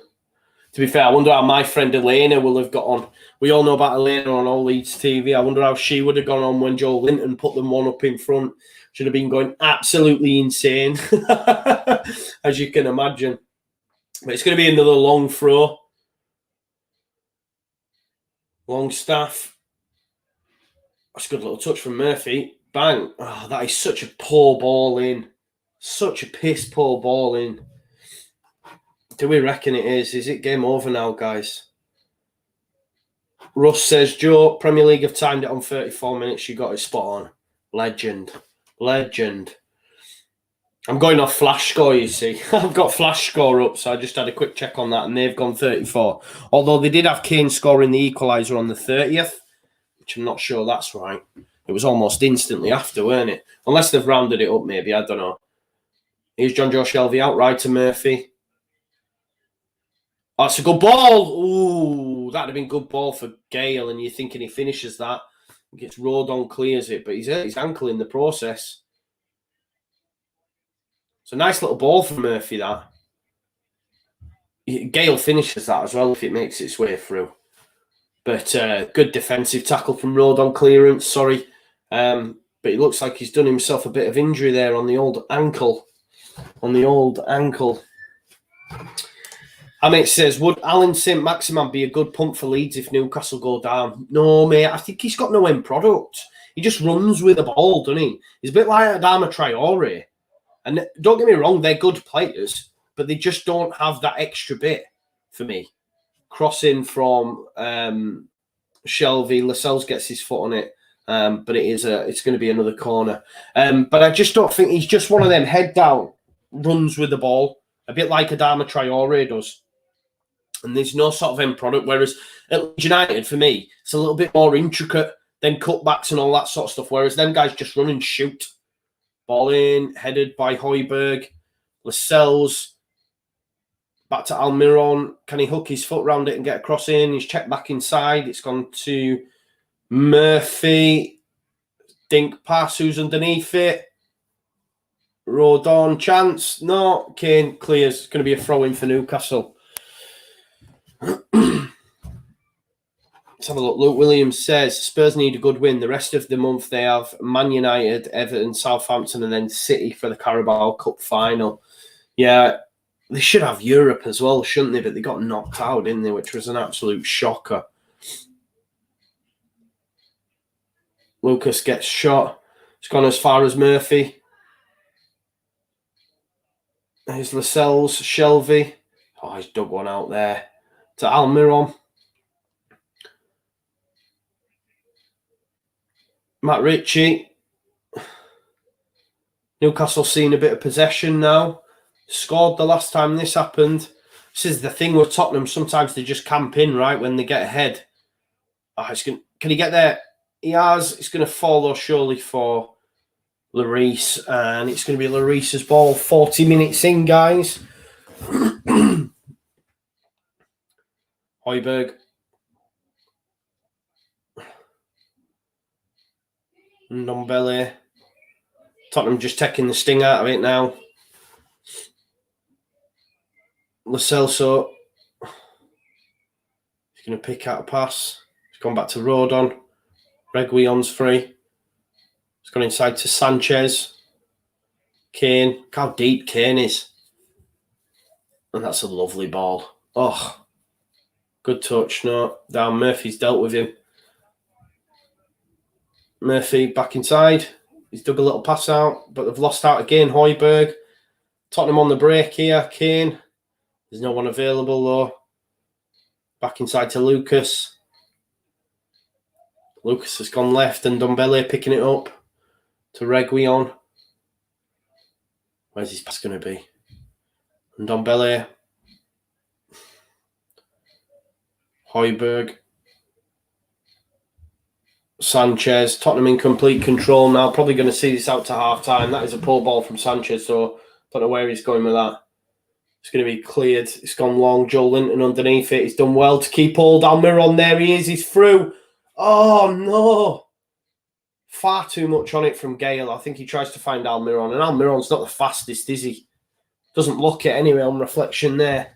Speaker 1: to be fair, I wonder how my friend Elena will have got on. We all know about Elena on All Leeds TV. I wonder how she would have gone on when Joe Linton put them 1-up in front. Should have been going absolutely insane, as you can imagine. But it's going to be another long throw. Longstaff. That's a good little touch from Murphy. Bang. Oh, that is such a poor ball in. Such a piss poor ball in. Do we reckon it is? Is it game over now, guys? Russ says, Joe, Premier League have timed it on 34 minutes. You got it spot on. Legend. I'm going off flash score, you see. I've got flash score up, so I just had a quick check on that, and they've gone 34. Although they did have Kane scoring the equalizer on the 30th, which I'm not sure that's right. It was almost instantly after, weren't it? Unless they've rounded it up, maybe. I don't know. Here's John Joe Shelby outright to Murphy. Oh, that's a good ball. Ooh, that'd have been good ball for Gale, and you're thinking he finishes that. He gets Rodon, clears it, but he's hurt his ankle in the process. It's a nice little ball for Murphy, that. Gale finishes that as well if it makes its way through. But good defensive tackle from Rodon, clearance, sorry. But it looks like he's done himself a bit of injury there on the old ankle. Amit says, would Alan St. Maximin be a good punt for Leeds if Newcastle go down? No, mate. I think he's got no end product. He just runs with the ball, doesn't he? He's a bit like Adama Traore. And don't get me wrong, they're good players, but they just don't have that extra bit for me. Crossing from Shelby, Lascelles gets his foot on it, but it's going to be another corner. But I just don't think he's just one of them head down, runs with the ball, a bit like Adama Traore does. And there's no sort of end product, whereas at Leeds United, for me, it's a little bit more intricate than cutbacks and all that sort of stuff, whereas them guys just run and shoot. Ball in, headed by Højbjerg. Lascelles. Back to Almiron. Can he hook his foot around it and get a cross in? He's checked back inside. It's gone to Murphy. Dink pass. Who's underneath it? Rodon. Chance. No. Kane clears. It's going to be a throw-in for Newcastle. Let's have a look. Luke Williams says Spurs need a good win. The rest of the month they have Man United, Everton, Southampton, and then City for the Carabao Cup final. Yeah, they should have Europe as well, shouldn't they? But they got knocked out, didn't they? Which was an absolute shocker. Lucas gets shot. It's gone as far as Murphy. Here's Lascelles, Shelvey. Oh, he's dug one out there. To Almiron. Matt Ritchie. Newcastle seeing a bit of possession now. Scored the last time this happened. This is the thing with Tottenham. Sometimes they just camp in, right, when they get ahead. Oh, can he get there? He has. It's going to fall, though, surely, for Lloris. And it's going to be Lloris's ball. 40 minutes in, guys. Højbjerg. Ndombele. Tottenham just taking the sting out of it now. Lo Celso. He's going to pick out a pass. He's gone back to Rodon. Reguilon's free. He's gone inside to Sanchez. Kane. Look how deep Kane is. And that's a lovely ball. Oh, good touch. No, down. Murphy's dealt with him. Murphy back inside. He's dug a little pass out, but they've lost out again. Højbjerg. Tottenham on the break here. Kane. There's no one available, though. Back inside to Lucas. Lucas has gone left, and Ndombele picking it up to Reguilon. Where's his pass going to be? Ndombele. Højbjerg. Sanchez. Tottenham in complete control now. Probably going to see this out to half-time. That is a pull ball from Sanchez, so don't know where he's going with that. It's going to be cleared. It's gone long. Joe Linton underneath it. He's done well to keep hold. Almiron, there he is. He's through. Oh, no. Far too much on it from Gale. I think he tries to find Almiron, and Almiron's not the fastest, is he? Doesn't look it anyway on reflection there.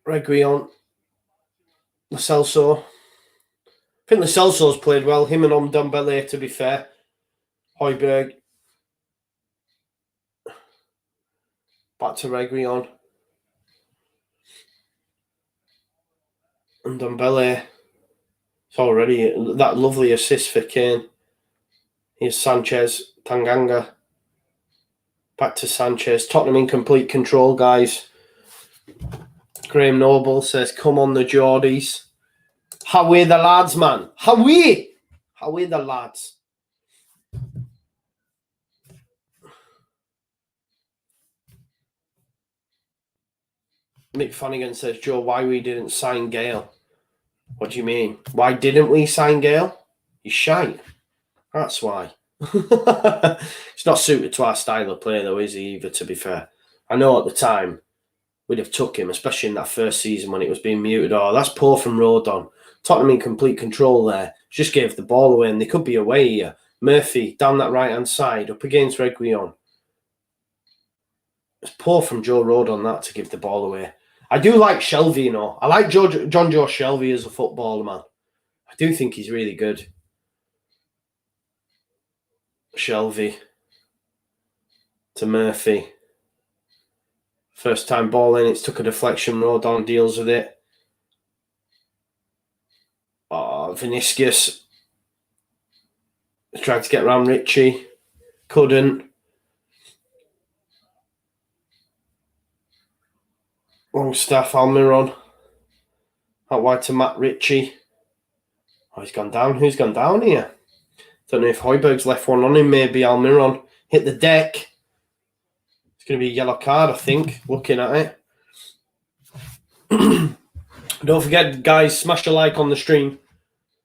Speaker 1: Reguilon. Lo Celso. I think Lo Celso's played well. Him and Ndombele, to be fair. Højbjerg. Back to Reguilon. Ndombele. It's already that lovely assist for Kane. Here's Sanchez. Tanganga. Back to Sanchez. Tottenham in complete control, guys. Graham Noble says, come on the Geordies. How are the lads, man? How are the lads? Mick Flanagan says, Joe, why we didn't sign Gale? What do you mean? Why didn't we sign Gale? He's shite. That's why. It's not suited to our style of play, though, is he, either, to be fair? I know at the time we'd have took him, especially in that first season when it was being muted. Oh, that's poor from Rodon. Tottenham in complete control there. Just gave the ball away, and they could be away here. Murphy down that right-hand side, up against Reguilon. It's poor from Joe Rodon that to give the ball away. I do like Shelvey, you know. I like John Joe Shelvey as a footballer, man. I do think he's really good. Shelvey to Murphy. First time ball in, it's took a deflection. Rodon deals with it. Oh, Vinicius tried to get around Ritchie. Couldn't. Longstaff, Almiron. Out wide to Matt Ritchie. Oh, he's gone down. Who's gone down here? Don't know if Højbjerg's left one on him. Maybe Almiron. Hit the deck. It's going to be a yellow card, I think, looking at it. Don't forget, guys, smash a like on the stream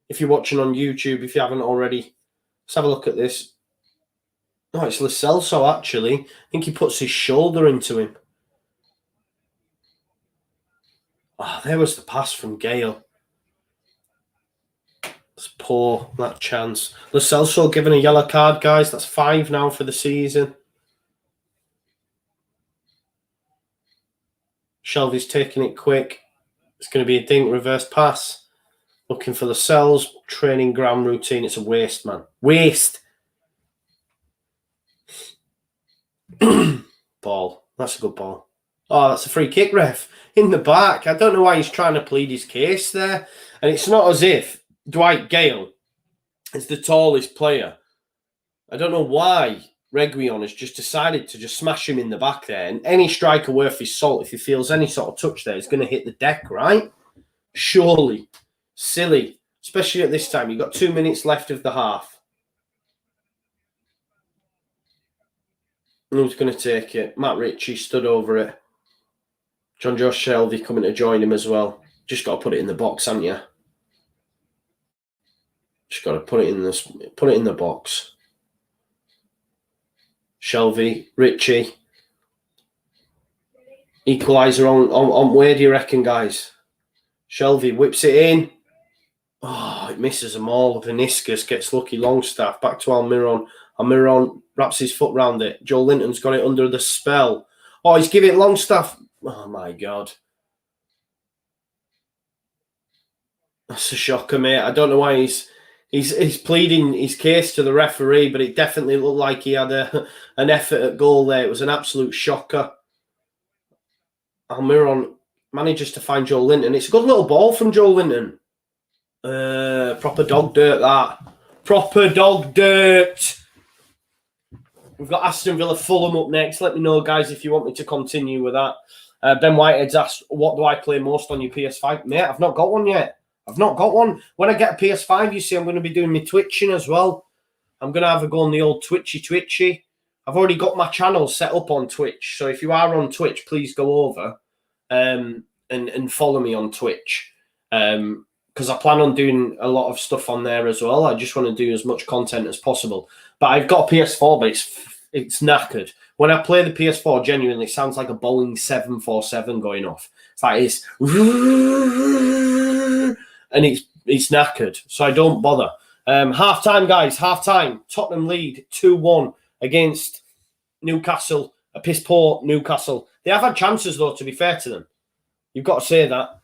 Speaker 1: if you're watching on YouTube, if you haven't already. Let's have a look at this. Oh, it's Lo Celso, actually. I think he puts his shoulder into him. Oh, there was the pass from Gale. It's poor, that chance. Lo Celso given a yellow card, guys. That's 5 now for the season. Shelvey's taking it quick. It's going to be a dink reverse pass. Looking for the cells. Training ground routine. It's a waste, man. Waste. Ball. That's a good ball. Oh, that's a free kick, ref. In the back. I don't know why he's trying to plead his case there. And it's not as if Dwight Gale is the tallest player. I don't know why Reguilon has just decided to just smash him in the back there. And any striker worth his salt, if he feels any sort of touch there, is going to hit the deck, right? Surely. Silly. Especially at this time. You've got 2 minutes left of the half. Who's going to take it? Matt Ritchie stood over it. Jonjo Shelvey coming to join him as well. Just got to put it in the box, haven't you? Just got to put it in the box. Shelvey, Ritchie. Equalizer on where do you reckon, guys? Shelvey whips it in. Oh, it misses them all. Veniscus gets lucky. Longstaff back to Almiron. Almiron wraps his foot round it. Joe Linton's got it under the spell. Oh, he's giving Longstaff. Oh, my God. That's a shocker, mate. I don't know why he's pleading his case to the referee, but it definitely looked like he had an effort at goal there. It was an absolute shocker. Almiron manages to find Joe Linton. It's a good little ball from Joe Linton. Proper dog dirt, that. Proper dog dirt. We've got Aston Villa Fulham up next. Let me know, guys, if you want me to continue with that. Ben Whitehead's asked, what do I play most on your PS5? Mate, I've not got one yet. I've not got one. When I get a PS5, you see, I'm going to be doing my twitching as well. I'm going to have a go on the old twitchy. I've already got my channel set up on Twitch. So if you are on Twitch, please go over and follow me on Twitch. Because I plan on doing a lot of stuff on there as well. I just want to do as much content as possible. But I've got a PS4, but it's knackered. When I play the PS4, genuinely, it sounds like a Boeing 747 going off. It's like it's... And it's knackered, so I don't bother. Half-time, guys, half-time. Tottenham lead 2-1 against Newcastle, a piss-poor Newcastle. They have had chances, though, to be fair to them. You've got to say that.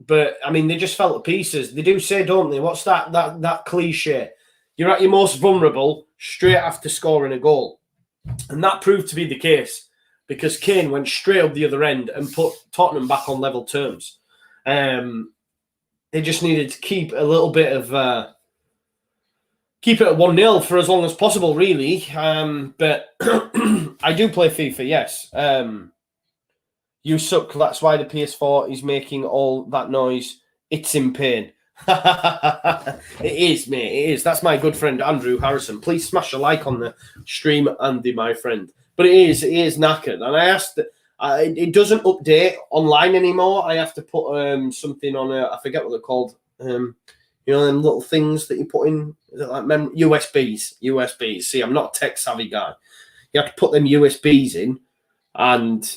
Speaker 1: But, I mean, they just fell to pieces. They do say, don't they, what's that cliche? You're at your most vulnerable straight after scoring a goal. And that proved to be the case because Kane went straight up the other end and put Tottenham back on level terms. They just needed to keep a little bit of... keep it at 1-0 for as long as possible, really. But I do play FIFA, yes. You suck. That's why the PS4 is making all that noise. It's in pain. It is, mate. It is. That's my good friend, Andrew Harrison. Please smash a like on the stream, Andy, my friend. But it is knackered. And I asked... it doesn't update online anymore. I have to put something on I forget what they're called. You know, them little things that you put in, is it like USBs. See, I'm not a tech savvy guy. You have to put them USBs in, and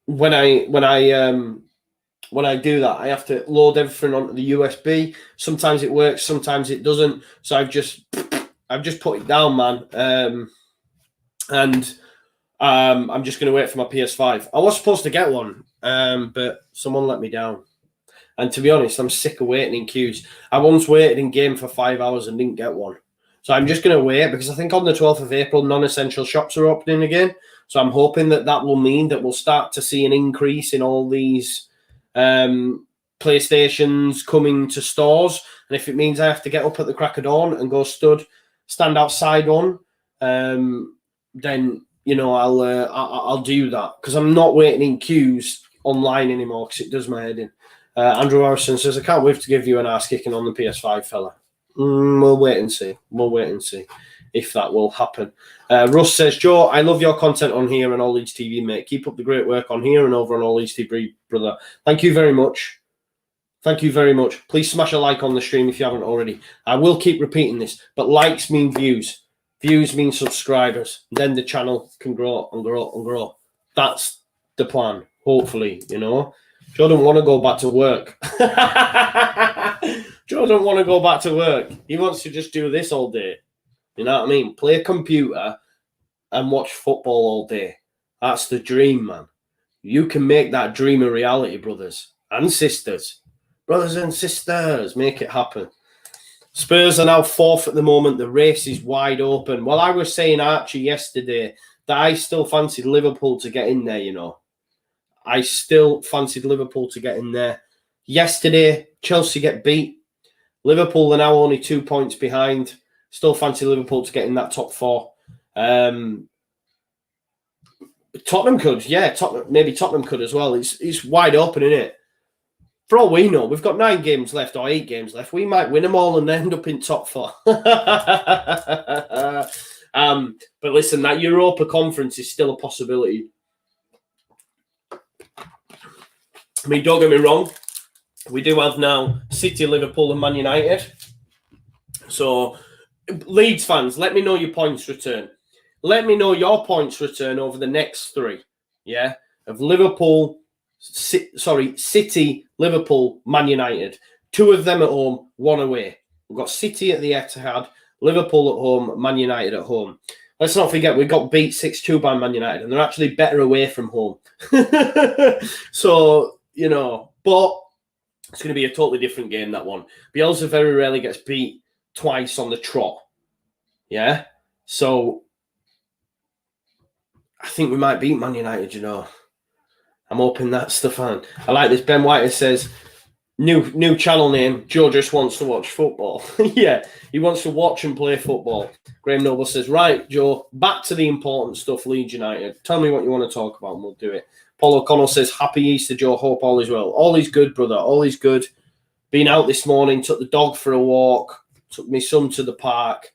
Speaker 1: when I do that, I have to load everything onto the USB. Sometimes it works, sometimes it doesn't. So I've just put it down, man. I'm just going to wait for my PS5. I was supposed to get one, but someone let me down. And to be honest, I'm sick of waiting in queues. I once waited in game for 5 hours and didn't get one. So I'm just going to wait because I think on the 12th of April, non-essential shops are opening again. So I'm hoping that will mean that we'll start to see an increase in all these PlayStations coming to stores. And if it means I have to get up at the crack of dawn and go stand outside on, then... you know, I'll do that because I'm not waiting in queues online anymore because it does my head in. Andrew Harrison says, I can't wait to give you an ass kicking on the PS5, fella. We'll wait and see. We'll wait and see if that will happen. Russ says, Joe, I love your content on here and All Leeds TV, mate. Keep up the great work on here and over on All Leeds TV, brother. Thank you very much. Thank you very much. Please smash a like on the stream if you haven't already. I will keep repeating this, but likes mean views. Views mean subscribers. Then the channel can grow and grow and grow. That's the plan, hopefully, you know. Joe don't want to go back to work. Joe don't want to go back to work. He wants to just do this all day. You know what I mean? Play a computer and watch football all day. That's the dream, man. You can make that dream a reality, brothers and sisters. Brothers and sisters, make it happen. Spurs are now 4th at the moment. The race is wide open. Well, I was saying, Archie, yesterday that I still fancied Liverpool to get in there, you know. I still fancied Liverpool to get in there. Yesterday, Chelsea get beat. Liverpool are now only 2 points behind. Still fancy Liverpool to get in that top 4. Tottenham could, yeah. Maybe Tottenham could as well. It's wide open, isn't it? For all we know, we've got 9 games left or 8 games left. We might win them all and end up in top 4. But listen, that Europa Conference is still a possibility. I mean, don't get me wrong. We do have now City, Liverpool and Man United. So, Leeds fans, let me know your points return. Let me know your points return over the next 3. Yeah? Of Liverpool, City, Liverpool, Man United. 2 of them at home, 1 away. We've got City at the Etihad, Liverpool at home, Man United at home. Let's not forget, we got beat 6-2 by Man United, and they're actually better away from home. So, you know, but it's going to be a totally different game, that one. Bielsa very rarely gets beat twice on the trot. Yeah? So, I think we might beat Man United, you know. I'm hoping that's the fan. I like this. Ben White says, new channel name, Joe just wants to watch football. Yeah, he wants to watch and play football. Graham Noble says, right, Joe, back to the important stuff, Leeds United. Tell me what you want to talk about and we'll do it. Paul O'Connell says, happy Easter, Joe. Hope all is well. All is good, brother. All is good. Been out this morning, took the dog for a walk, took my son to the park,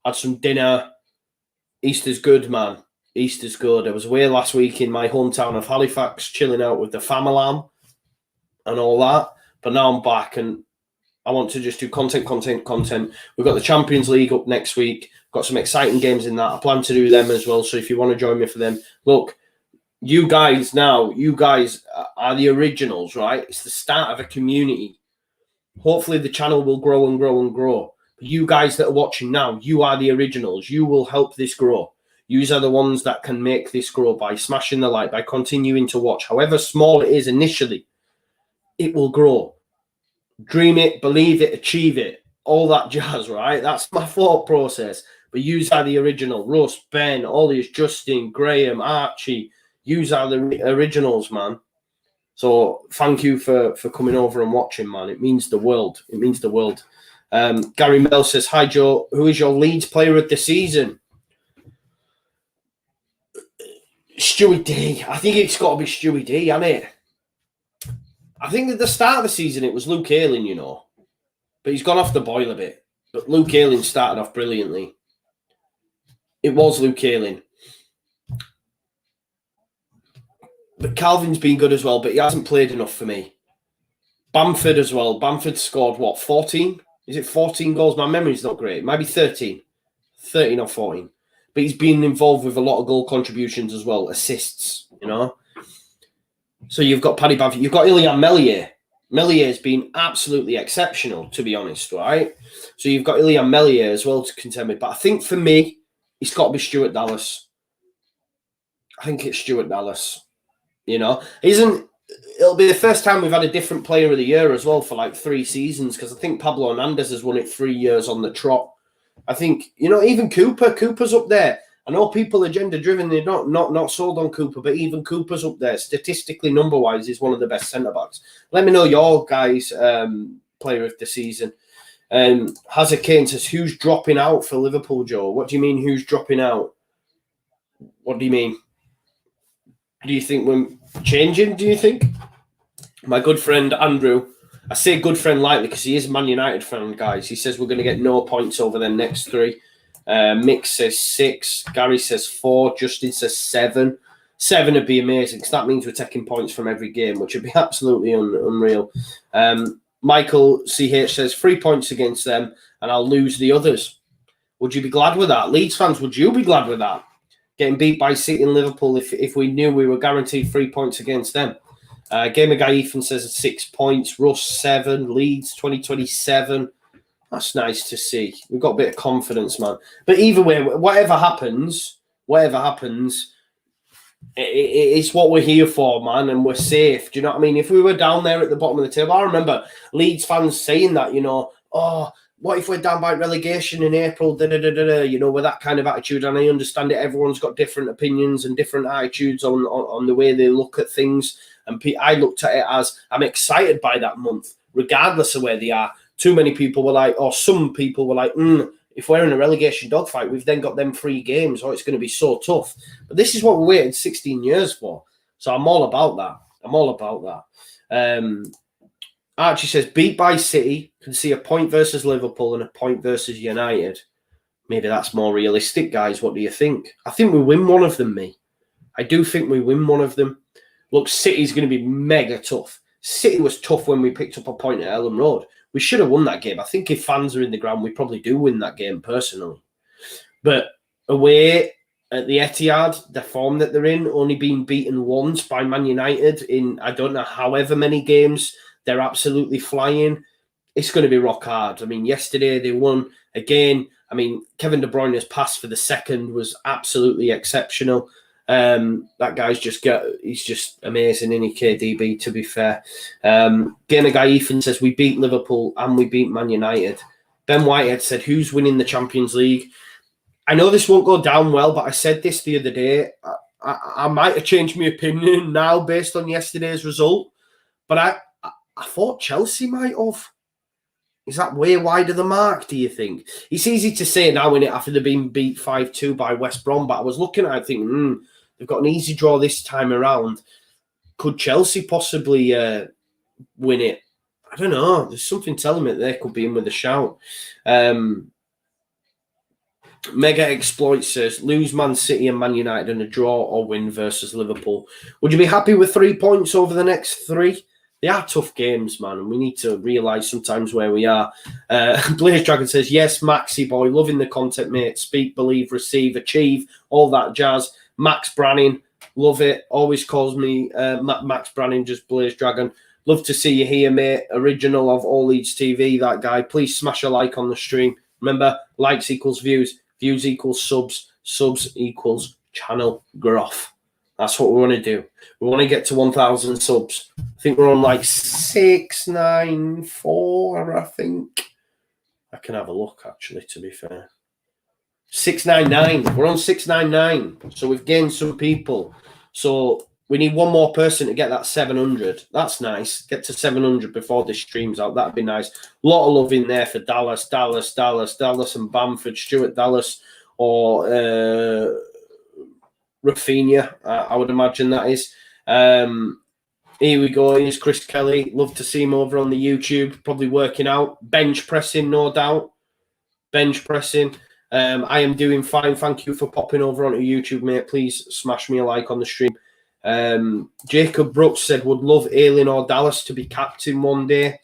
Speaker 1: had some dinner. Easter's good, man. Easter's good. I was away last week in my hometown of Halifax, chilling out with the family and all that. But now I'm back and I want to just do content. We've got the Champions League up next week. Got some exciting games in that. I plan to do them as well. So if you want to join me for them, look, you guys are the originals, right? It's the start of a community. Hopefully the channel will grow and grow and grow. But you guys that are watching now, you are the originals. You will help this grow. You are the ones that can make this grow by smashing the like, by continuing to watch. However small it is initially, it will grow. Dream it, believe it, achieve it. All that jazz, right? That's my thought process. But you are the original. Russ, Ben, Ollie, Justin, Graham, Archie. You are the originals, man. So thank you for coming over and watching, man. It means the world. It means the world. Gary Mel says, hi, Joe. Who is your Leeds player of the season? Stewie D. I think it's got to be Stewie D, hasn't it? I think at the start of the season it was Luke Ayling, you know. But he's gone off the boil a bit. But Luke Ayling started off brilliantly. It was Luke Ayling. But Calvin's been good as well, but he hasn't played enough for me. Bamford as well. Bamford scored, what, 14? Is it 14 goals? My memory's not great. It might be 13. 13 or 14. But he's been involved with a lot of goal contributions as well. Assists, you know. So you've got Paddy Bamford. You've got Ilian Meslier. Mellier's been absolutely exceptional, to be honest, right? So you've got Ilian Meslier as well to contend with. But I think for me, it's got to be Stuart Dallas. I think it's Stuart Dallas. You know, it'll be the first time we've had a different player of the year as well for like 3 seasons, because I think Pablo Hernandez has won it 3 years on the trot. I think, you know, even Cooper's up there. I know people are gender driven, they're not sold on Cooper, but even Cooper's up there. Statistically, number wise, he's one of the best centre backs. Let me know your guys' player of the season. Hazard Kane says, who's dropping out for Liverpool, Joe? What do you mean, who's dropping out? What do you mean? Do you think we're changing, do you think? My good friend Andrew, I say good friend lightly because he is a Man United fan, guys. He says we're going to get no points over the next 3. Mick says 6. Gary says 4. Justin says 7. 7 would be amazing because that means we're taking points from every game, which would be absolutely unreal. Michael CH says 3 points against them and I'll lose the others. Would you be glad with that? Leeds fans, would you be glad with that? Getting beat by City and Liverpool if we knew we were guaranteed 3 points against them. Gamer Guy Ethan says 6 points. Russ 7. Leeds 2027. That's nice to see. We've got a bit of confidence, man. But either way, whatever happens, It's what we're here for, man, and we're safe. Do you know what I mean? If we were down there at the bottom of the table, I remember Leeds fans saying that, you know, oh, what if we're down by relegation in April, you know, with that kind of attitude. And I understand it. Everyone's got different opinions and different attitudes on the way they look at things. And I looked at it as I'm excited by that month, regardless of where they are. Too many people were like, or some people were like, if we're in a relegation dogfight, we've then got them 3 games. Oh, it's going to be so tough. But this is what we waited 16 years for. So I'm all about that. I'm all about that. Archie says, beat by City, can see a point versus Liverpool and a point versus United. Maybe that's more realistic, guys. What do you think? I think we win one of them, me. I do think we win one of them. Look, City's going to be mega tough. City was tough when we picked up a point at Ellen Road. We should have won that game. I think if fans are in the ground, we probably do win that game personally. But away at the Etihad, the form that they're in, only being beaten once by Man United in, I don't know, however many games, they're absolutely flying. It's going to be rock hard. I mean, yesterday they won again. I mean, Kevin De Bruyne's pass for the second was absolutely exceptional. That guy's he's just amazing, isn't he, KDB, to be fair. Gamer Guy Ethan says, we beat Liverpool and we beat Man United. Ben Whitehead said, who's winning the Champions League? I know this won't go down well, but I said this the other day. I might have changed my opinion now based on yesterday's result, but I thought Chelsea might have. Is that way wide of the mark, do you think? It's easy to say now, innit, after they've been beat 5-2 by West Brom, but I was looking at it thinking, they've got an easy draw this time around. Could Chelsea possibly win it? I don't know. There's something telling me that they could be in with a shout. Mega Exploit says, lose Man City and Man United in a draw or win versus Liverpool. Would you be happy with 3 points over the next 3? They are tough games, man, and we need to realise sometimes where we are. Blaze Dragon says, yes, Maxi boy, loving the content, mate. Speak, believe, receive, achieve, all that jazz. Max Branning, love it. Always calls me Max Branning, just Blaze Dragon. Love to see you here, mate. Original of All Leeds TV, that guy. Please smash a like on the stream. Remember, likes equals views. Views equals subs. Subs equals channel growth. That's what we want to do. We want to get to 1,000 subs. I think we're on like 694, I think. I can have a look, actually, to be fair. 699. We're on 699. So we've gained some people. So we need one more person to get that 700. That's nice. Get to 700 before this stream's out. That'd be nice. A lot of love in there for Dallas, and Bamford, Stuart Dallas, or Rafinha, I would imagine that is. Here we go. Here's Chris Kelly. Love to see him over on the YouTube. Probably working out. Bench pressing, no doubt. Bench pressing. I am doing fine. Thank you for popping over onto YouTube, mate. Please smash me a like on the stream. Jacob Brooks said, would love Ayling or Dallas to be captain one day.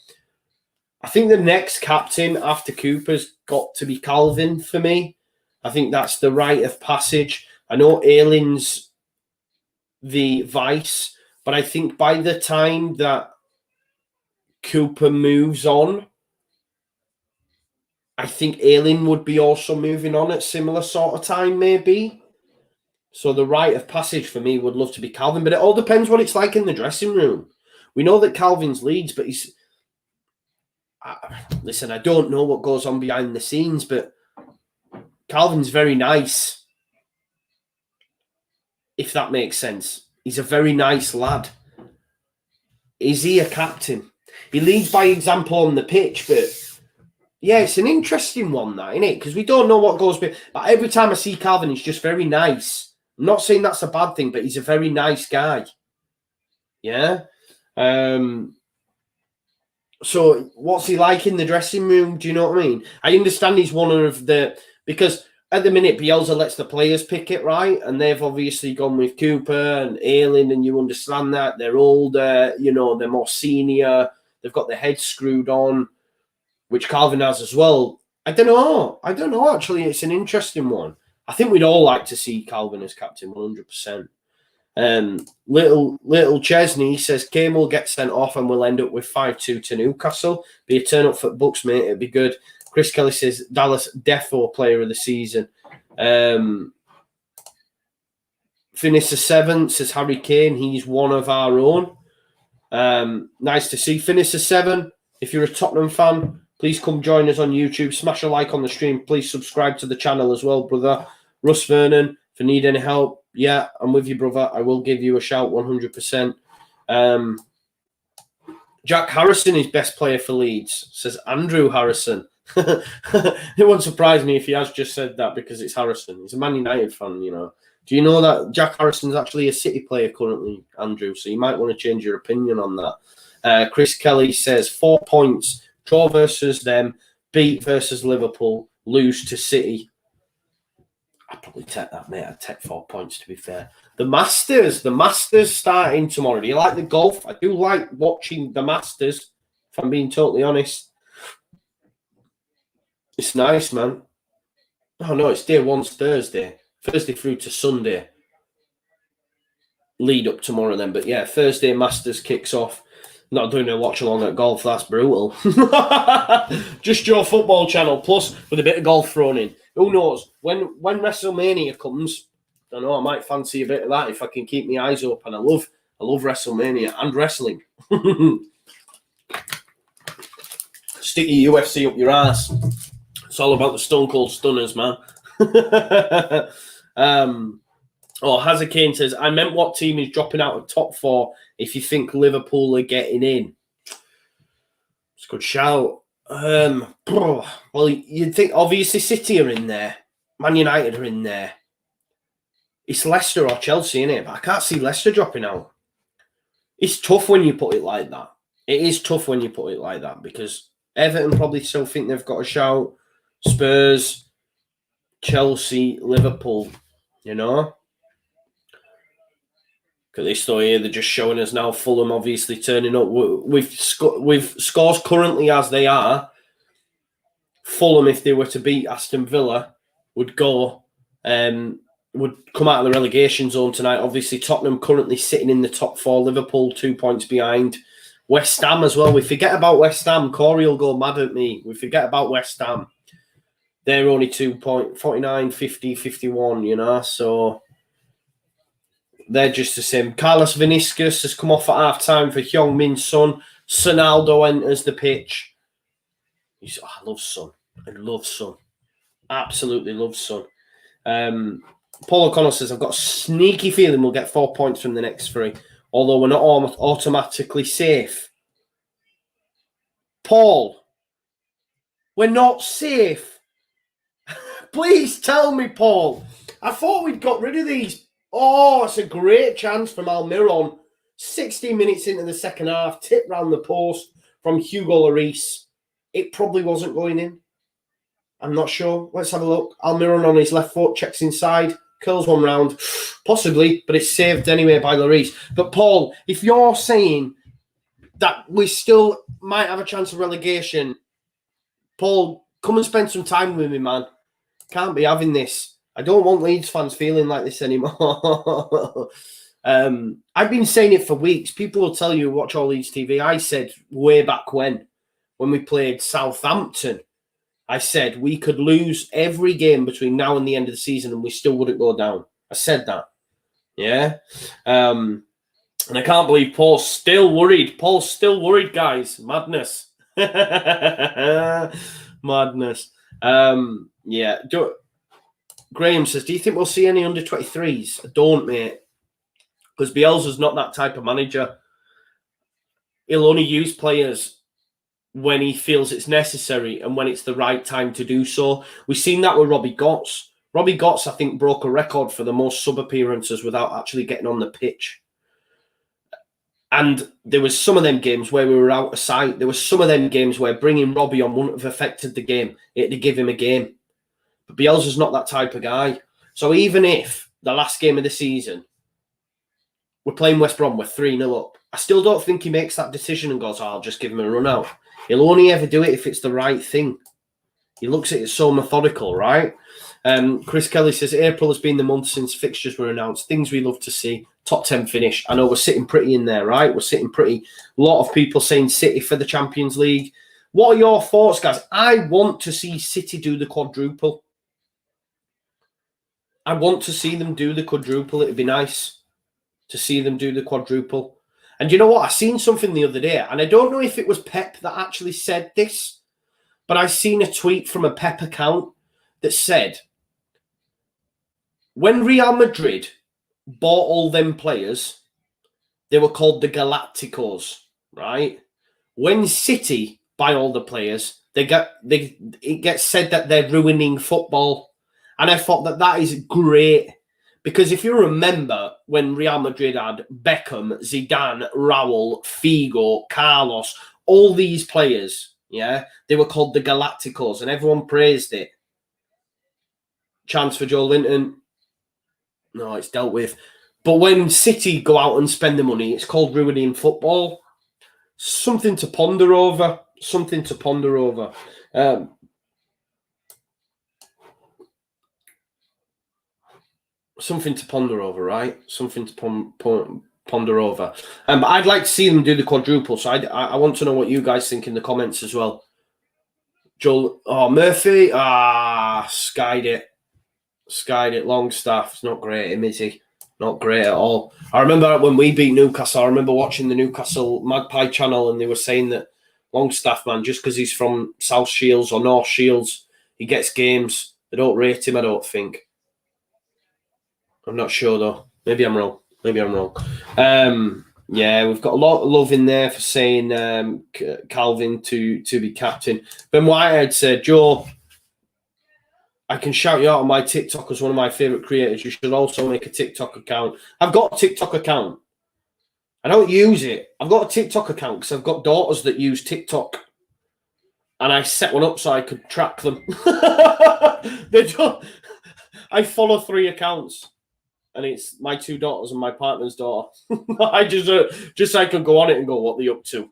Speaker 1: I think the next captain after Cooper's got to be Calvin for me. I think that's the rite of passage. I know Ayling's the vice, but I think by the time that Cooper moves on, I think Ayling would be also moving on at similar sort of time, maybe. So the rite of passage for me would love to be Calvin, but it all depends what it's like in the dressing room. We know that Calvin's Leeds, but he's... listen, I don't know what goes on behind the scenes, but Calvin's very nice. If that makes sense. He's a very nice lad. Is he a captain? He leads by example on the pitch, but yeah, it's an interesting one, that, isn't it? Because we don't know what goes behind. But every time I see Calvin, he's just very nice. I'm not saying that's a bad thing, but he's a very nice guy. Yeah? So what's he like in the dressing room? Do you know what I mean? I understand he's one of the... Because... at the minute, Bielsa lets the players pick it, right? And they've obviously gone with Cooper and Ayling, and you understand that. They're older, you know, they're more senior. They've got their heads screwed on, which Calvin has as well. I don't know, actually. It's an interesting one. I think we'd all like to see Calvin as captain, 100%. Little Chesney says, Kane will get sent off and we'll end up with 5-2 to Newcastle. Be a turn up for Bucks, mate. It'd be good. Chris Kelly says, Dallas, defo player of the season. For Finish the 7th, says Harry Kane. He's one of our own. Nice to see. Finish the 7. If you're a Tottenham fan, please come join us on YouTube. Smash a like on the stream. Please subscribe to the channel as well, brother. Russ Vernon, if you need any help, yeah, I'm with you, brother. I will give you a shout 100%. Jack Harrison is best player for Leeds, says Andrew Harrison. It won't surprise me if he has just said that because it's Harrison. He's a Man United fan, you know. Do you know that Jack Harrison's actually a City player currently, Andrew? So you might want to change your opinion on that. Chris Kelly says 4 points. Draw versus them, beat versus Liverpool, lose to City. I'd probably take that, mate. I'd take 4 points, to be fair. The Masters starting tomorrow. Do you like the golf? I do like watching the Masters, if I'm being totally honest. It's nice, man. Oh, no, it's day 1's Thursday. Thursday through to Sunday. Lead up tomorrow then. But yeah, Thursday Masters kicks off. Not doing a watch along at golf. That's brutal. Just your football channel, plus with a bit of golf thrown in. Who knows? When WrestleMania comes, I don't know, I might fancy a bit of that if I can keep my eyes open. I love WrestleMania and wrestling. Stick your UFC up your ass. It's all about the Stone Cold Stunners, man. Hazard Kane says, I meant what team is dropping out of top 4 if you think Liverpool are getting in. It's a good shout. Well, you'd think obviously City are in there. Man United are in there. It's Leicester or Chelsea, innit? But I can't see Leicester dropping out. It's tough when you put it like that. It is tough when you put it like that because Everton probably still think they've got a shout. Spurs, Chelsea, Liverpool, you know? Look at this though here, they're just showing us now Fulham obviously turning up. With scores currently as they are, Fulham, if they were to beat Aston Villa, would come out of the relegation zone tonight. Obviously, Tottenham currently sitting in the top 4, Liverpool 2 points behind. West Ham as well. We forget about West Ham. Corey will go mad at me. We forget about West Ham. They're only 2 points, 49, 50, 51, you know, so they're just the same. Carlos Vinicius has come off at half-time for Heung-min Son. Sonaldo enters the pitch. I love Son. I love Son. Absolutely love Son. Paul O'Connell says, I've got a sneaky feeling we'll get 4 points from the next 3, although we're not automatically safe. Paul, we're not safe. Please tell me, Paul. I thought we'd got rid of these. Oh, it's a great chance from Almiron. 16 minutes into the second half, tip round the post from Hugo Lloris. It probably wasn't going in. I'm not sure. Let's have a look. Almiron on his left foot, checks inside, curls one round. Possibly, but it's saved anyway by Lloris. But Paul, if you're saying that we still might have a chance of relegation, Paul, come and spend some time with me, man. Can't be having this. I don't want Leeds fans feeling like this anymore. I've been saying it for weeks. People will tell you, watch all Leeds TV. I said way back when we played Southampton, I said we could lose every game between now and the end of the season and we still wouldn't go down. I said that. Yeah. And I can't believe Paul's still worried. Paul's still worried, guys. Madness. Madness. Yeah. Graham says, do you think we'll see any under 23s? I don't, mate. Because Bielsa's not that type of manager. He'll only use players when he feels it's necessary and when it's the right time to do so. We've seen that with Robbie Gotts. Robbie Gotts, I think, broke a record for the most sub-appearances without actually getting on the pitch. And there was some of them games where we were out of sight. There was some of them games where bringing Robbie on wouldn't have affected the game. It had to give him a game. But Bielsa's not that type of guy. So even if the last game of the season, we're playing West Brom, we're 3-0 up, I still don't think he makes that decision and goes, I'll just give him a run out. He'll only ever do it if it's the right thing. He looks at it so methodical, right? Chris Kelly says, April has been the month since fixtures were announced. Things we love to see. Top 10 finish. I know we're sitting pretty in there, right? We're sitting pretty. A lot of people saying City for the Champions League. What are your thoughts, guys? I want to see City do the quadruple. I want to see them do the quadruple. It'd be nice to see them do the quadruple. And you know what? I seen something the other day, and I don't know if it was Pep that actually said this, but I seen a tweet from a Pep account that said, when Real Madrid bought all them players, they were called the Galacticos, right? When City buy all the players, it gets said that they're ruining football. And I thought that is great. Because if you remember when Real Madrid had Beckham, Zidane, Raul, Figo, Carlos, all these players, yeah, they were called the Galacticos and everyone praised it. Chance for Joe Linton. No, it's dealt with. But when City go out and spend the money, it's called ruining football. Something to ponder over. Something to ponder over. Something to ponder over, right? Something to ponder over. But I'd like to see them do the quadruple. So I want to know what you guys think in the comments as well. Joel, Murphy, skied it. Longstaff, it's not great, is he? Not great at all. I remember when we beat Newcastle, I remember watching the Newcastle Magpie channel and they were saying that Longstaff, man, just because he's from South Shields or North Shields, he gets games. They don't rate him, I don't think. I'm not sure, though. Maybe I'm wrong. Yeah, we've got a lot of love in there for saying Calvin to be captain. Ben Whitehead said, Joe, I can shout you out on my TikTok as one of my favourite creators. You should also make a TikTok account. I've got a TikTok account. I don't use it. I've got a TikTok account because I've got daughters that use TikTok. And I set one up so I could track them. I follow 3 accounts. And it's my 2 daughters and my partner's daughter. I just so I can go on it and go, what they up to?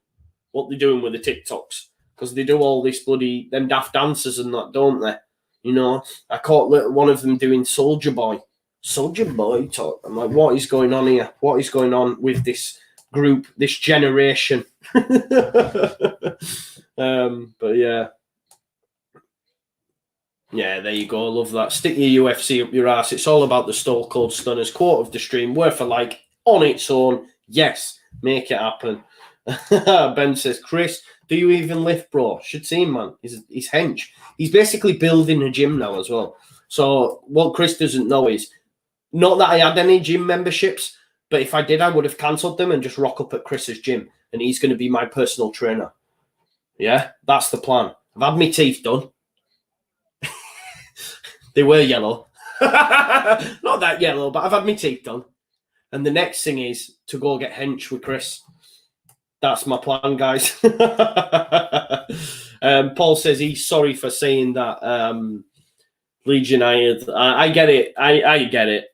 Speaker 1: What they doing with the TikToks? Because they do all this bloody, them daft dances and that, don't they? You know, I caught one of them doing Soldier Boy talk. I'm like, what is going on here? What is going on with this group, this generation? But yeah. Yeah, there you go. I love that. Stick your UFC up your ass. It's all about the Stone Cold Stunners. Quote of the stream, worth a like on its own. Yes, make it happen. Ben says, Chris, do you even lift, bro? Should see him, man. He's hench. He's basically building a gym now as well. So what Chris doesn't know is, not that I had any gym memberships, but if I did, I would have cancelled them and just rock up at Chris's gym. And he's going to be my personal trainer. Yeah, that's the plan. I've had my teeth done. They were yellow. Not that yellow, but I've had my teeth done. And the next thing is to go get hench with Chris. That's my plan, guys. Paul says he's sorry for saying that. Leeds United. I get it. I get it.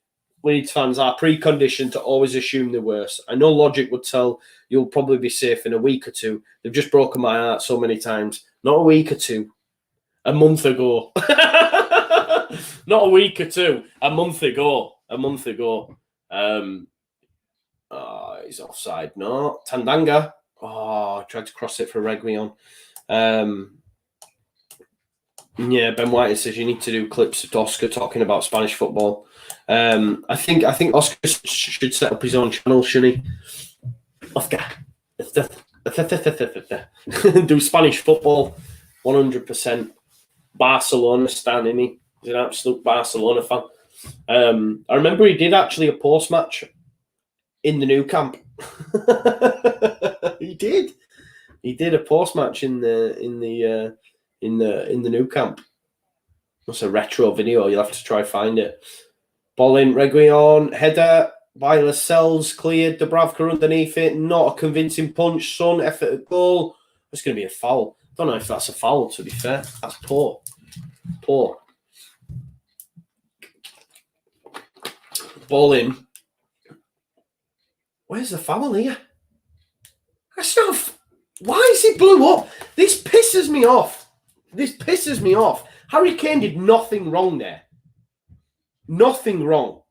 Speaker 1: Leeds fans are preconditioned to always assume the worst. I know logic would tell you'll probably be safe in a week or 2. They've just broken my heart so many times. Not a week or 2. A month ago. Not a week or 2. A month ago. He's offside. No. Tandanga. I tried to cross it for Reguilon. Yeah, Ben White says you need to do clips of Oscar talking about Spanish football. I think Oscar should set up his own channel, shouldn't he? Oscar. Do Spanish football 100%. Barcelona stan, isn't he? He's an absolute Barcelona fan. I remember he did actually a post-match in the new camp. He did a post-match in the new camp. That's a retro video. You'll have to try find it. Ball in, Reguilon, header by Lascelles, cleared. Dubravka underneath it. Not a convincing punch. Son, effort at goal. It's going to be a foul. Don't know if that's a foul, to be fair. That's poor. Ball in. Where's the foul here? That's not. Why is it blew up? This pisses me off. Harry Kane did nothing wrong there. Nothing wrong.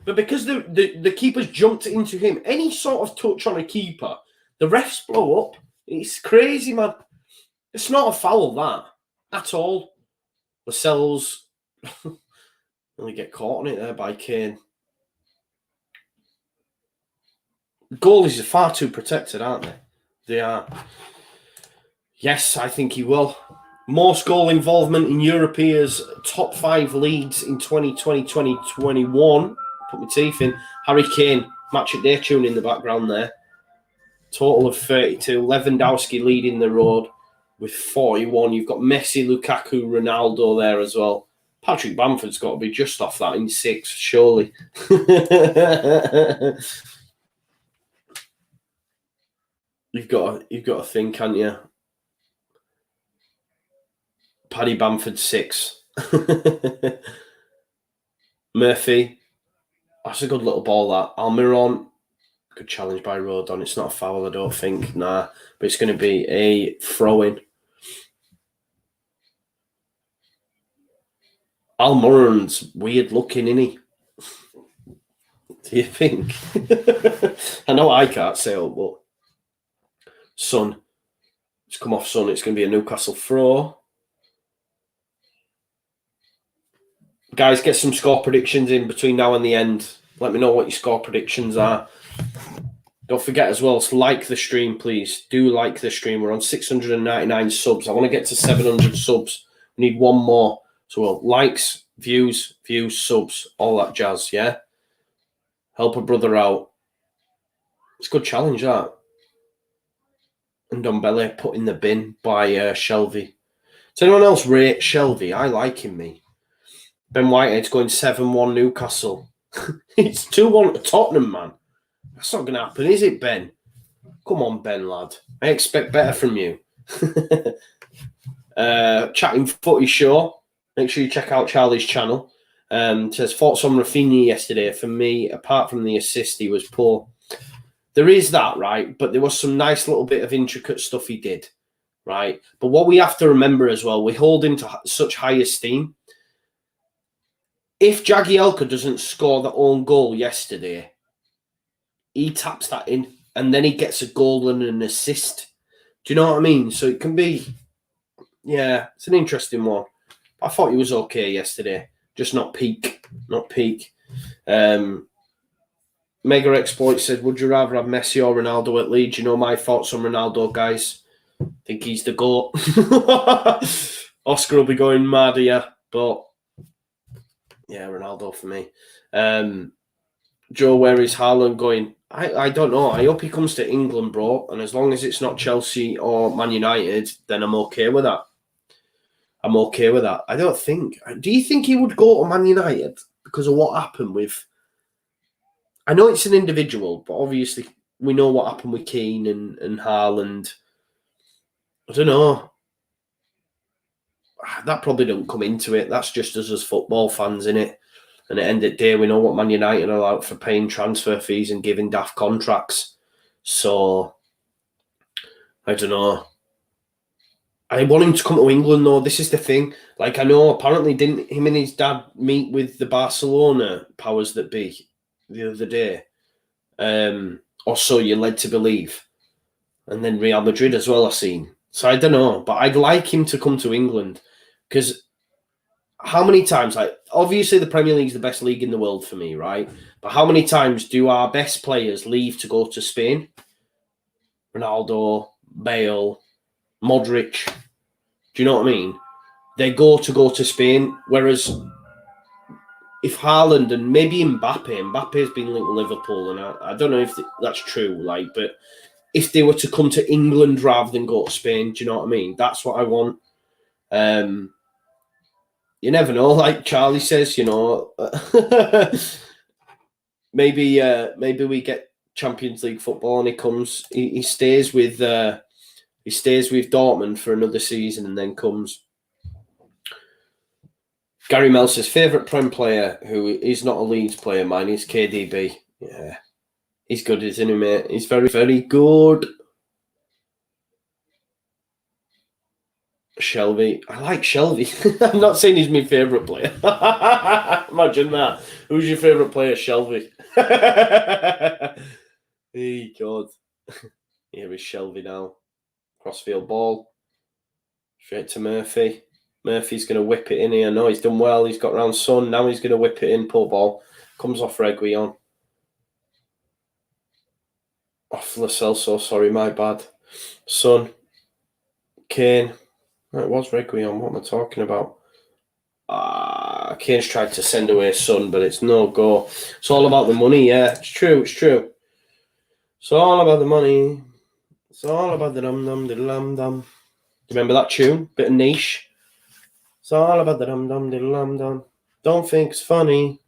Speaker 1: But because the keepers jumped into him, any sort of touch on a keeper, the refs blow up. It's crazy, man. It's not a foul, that. At all. Lascelles. Only get caught on it there by Kane. Goalies are far too protected, aren't they? They are. Yes, I think he will. Most goal involvement in Europe's top 5 leagues in 2020-2021. Put my teeth in. Harry Kane, match of day tune in the background there. Total of 32. Lewandowski leading the road with 41. You've got Messi, Lukaku, Ronaldo there as well. Patrick Bamford's got to be just off that in 6, surely. You've got to think, can't you? Paddy Bamford 6. Murphy. That's a good little ball, that. Almiron. Good challenge by Rodon. It's not a foul, I don't think. Nah. But it's going to be a throw-in. Almiron's weird looking, isn't he? Do you think? I know I can't say it, but Son. It's come off Son. It's going to be a Newcastle throw. Guys, get some score predictions in between now and the end. Let me know what your score predictions are. Don't forget as well to like the stream, please. Do like the stream. We're on 699 subs. I want to get to 700 subs. We need one more. So likes, views, subs, all that jazz, yeah? Help a brother out. It's a good challenge, that. And Dombele put in the bin by Shelvey. Does anyone else rate Shelvey? I like him, me. Ben Whitehead's going 7-1 Newcastle. It's 2-1 to Tottenham, man. That's not going to happen, is it, Ben? Come on, Ben, lad. I expect better from you. Chatting Footy Show. Make sure you check out Charlie's channel. Says, thoughts on Rafinha yesterday. For me, apart from the assist, he was poor. There is that, right? But there was some nice little bit of intricate stuff he did, right? But what we have to remember as well, we hold him to such high esteem. If Jagielka doesn't score the own goal yesterday, he taps that in and then he gets a goal and an assist. Do you know what I mean? So it can be, yeah, it's an interesting one. I thought he was okay yesterday, just not peak. Mega Exploit said, would you rather have Messi or Ronaldo at Leeds? You know my thoughts on Ronaldo, guys. I think he's the GOAT. Oscar will be going mad here, but yeah, Ronaldo for me. Joe, where is Haaland going? I don't know. I hope he comes to England, bro. And as long as it's not Chelsea or Man United, then I'm okay with that. I don't think. Do you think he would go to Man United because of what happened with... I know it's an individual, but obviously we know what happened with Keane and Haaland. I don't know. That probably don't come into it. That's just us as football fans, innit? And at the end of the day, we know what Man United are out for paying transfer fees and giving daft contracts. So, I don't know. I want him to come to England, though. This is the thing. Like, I know apparently didn't him and his dad meet with the Barcelona powers that be the other day? Or so you're led to believe. And then Real Madrid as well, I've seen. So I don't know. But I'd like him to come to England. Because how many times, like, obviously the Premier League is the best league in the world for me, right? But how many times do our best players leave to go to Spain? Ronaldo, Bale, Modric. Do you know what I mean? They go to Spain, whereas if Haaland and maybe Mbappe's been linked with Liverpool, and I don't know if that's true, like, but if they were to come to England rather than go to Spain, do you know what I mean? That's what I want. You never know, like Charlie says, you know, maybe we get Champions League football and he stays with Dortmund for another season and then comes. Gary Mel says, favourite Prem player who is not a Leeds player, mine is KDB. Yeah, he's good, isn't he, mate? He's very, very good. Shelvey. I like Shelvey. I'm not saying he's my favourite player. Imagine that. Who's your favourite player? Shelvey. Hey, God. Here is Shelvey now. Crossfield ball. Straight to Murphy. Murphy's going to whip it in here. No, he's done well. He's got round Son. Now he's going to whip it in. Pull ball. Comes off Reguilon. Off Lo Celso. Sorry, my bad. Son. Kane. It was Reguilon. What am I talking about? Kane's tried to send away Son, but it's no go. It's all about the money, yeah. It's true, it's true. It's all about the money. It's all about the dum-dum, diddle-dum-dum. Remember that tune? Bit of niche. It's all about the dum-dum, diddle-dum-dum. Don't think it's funny.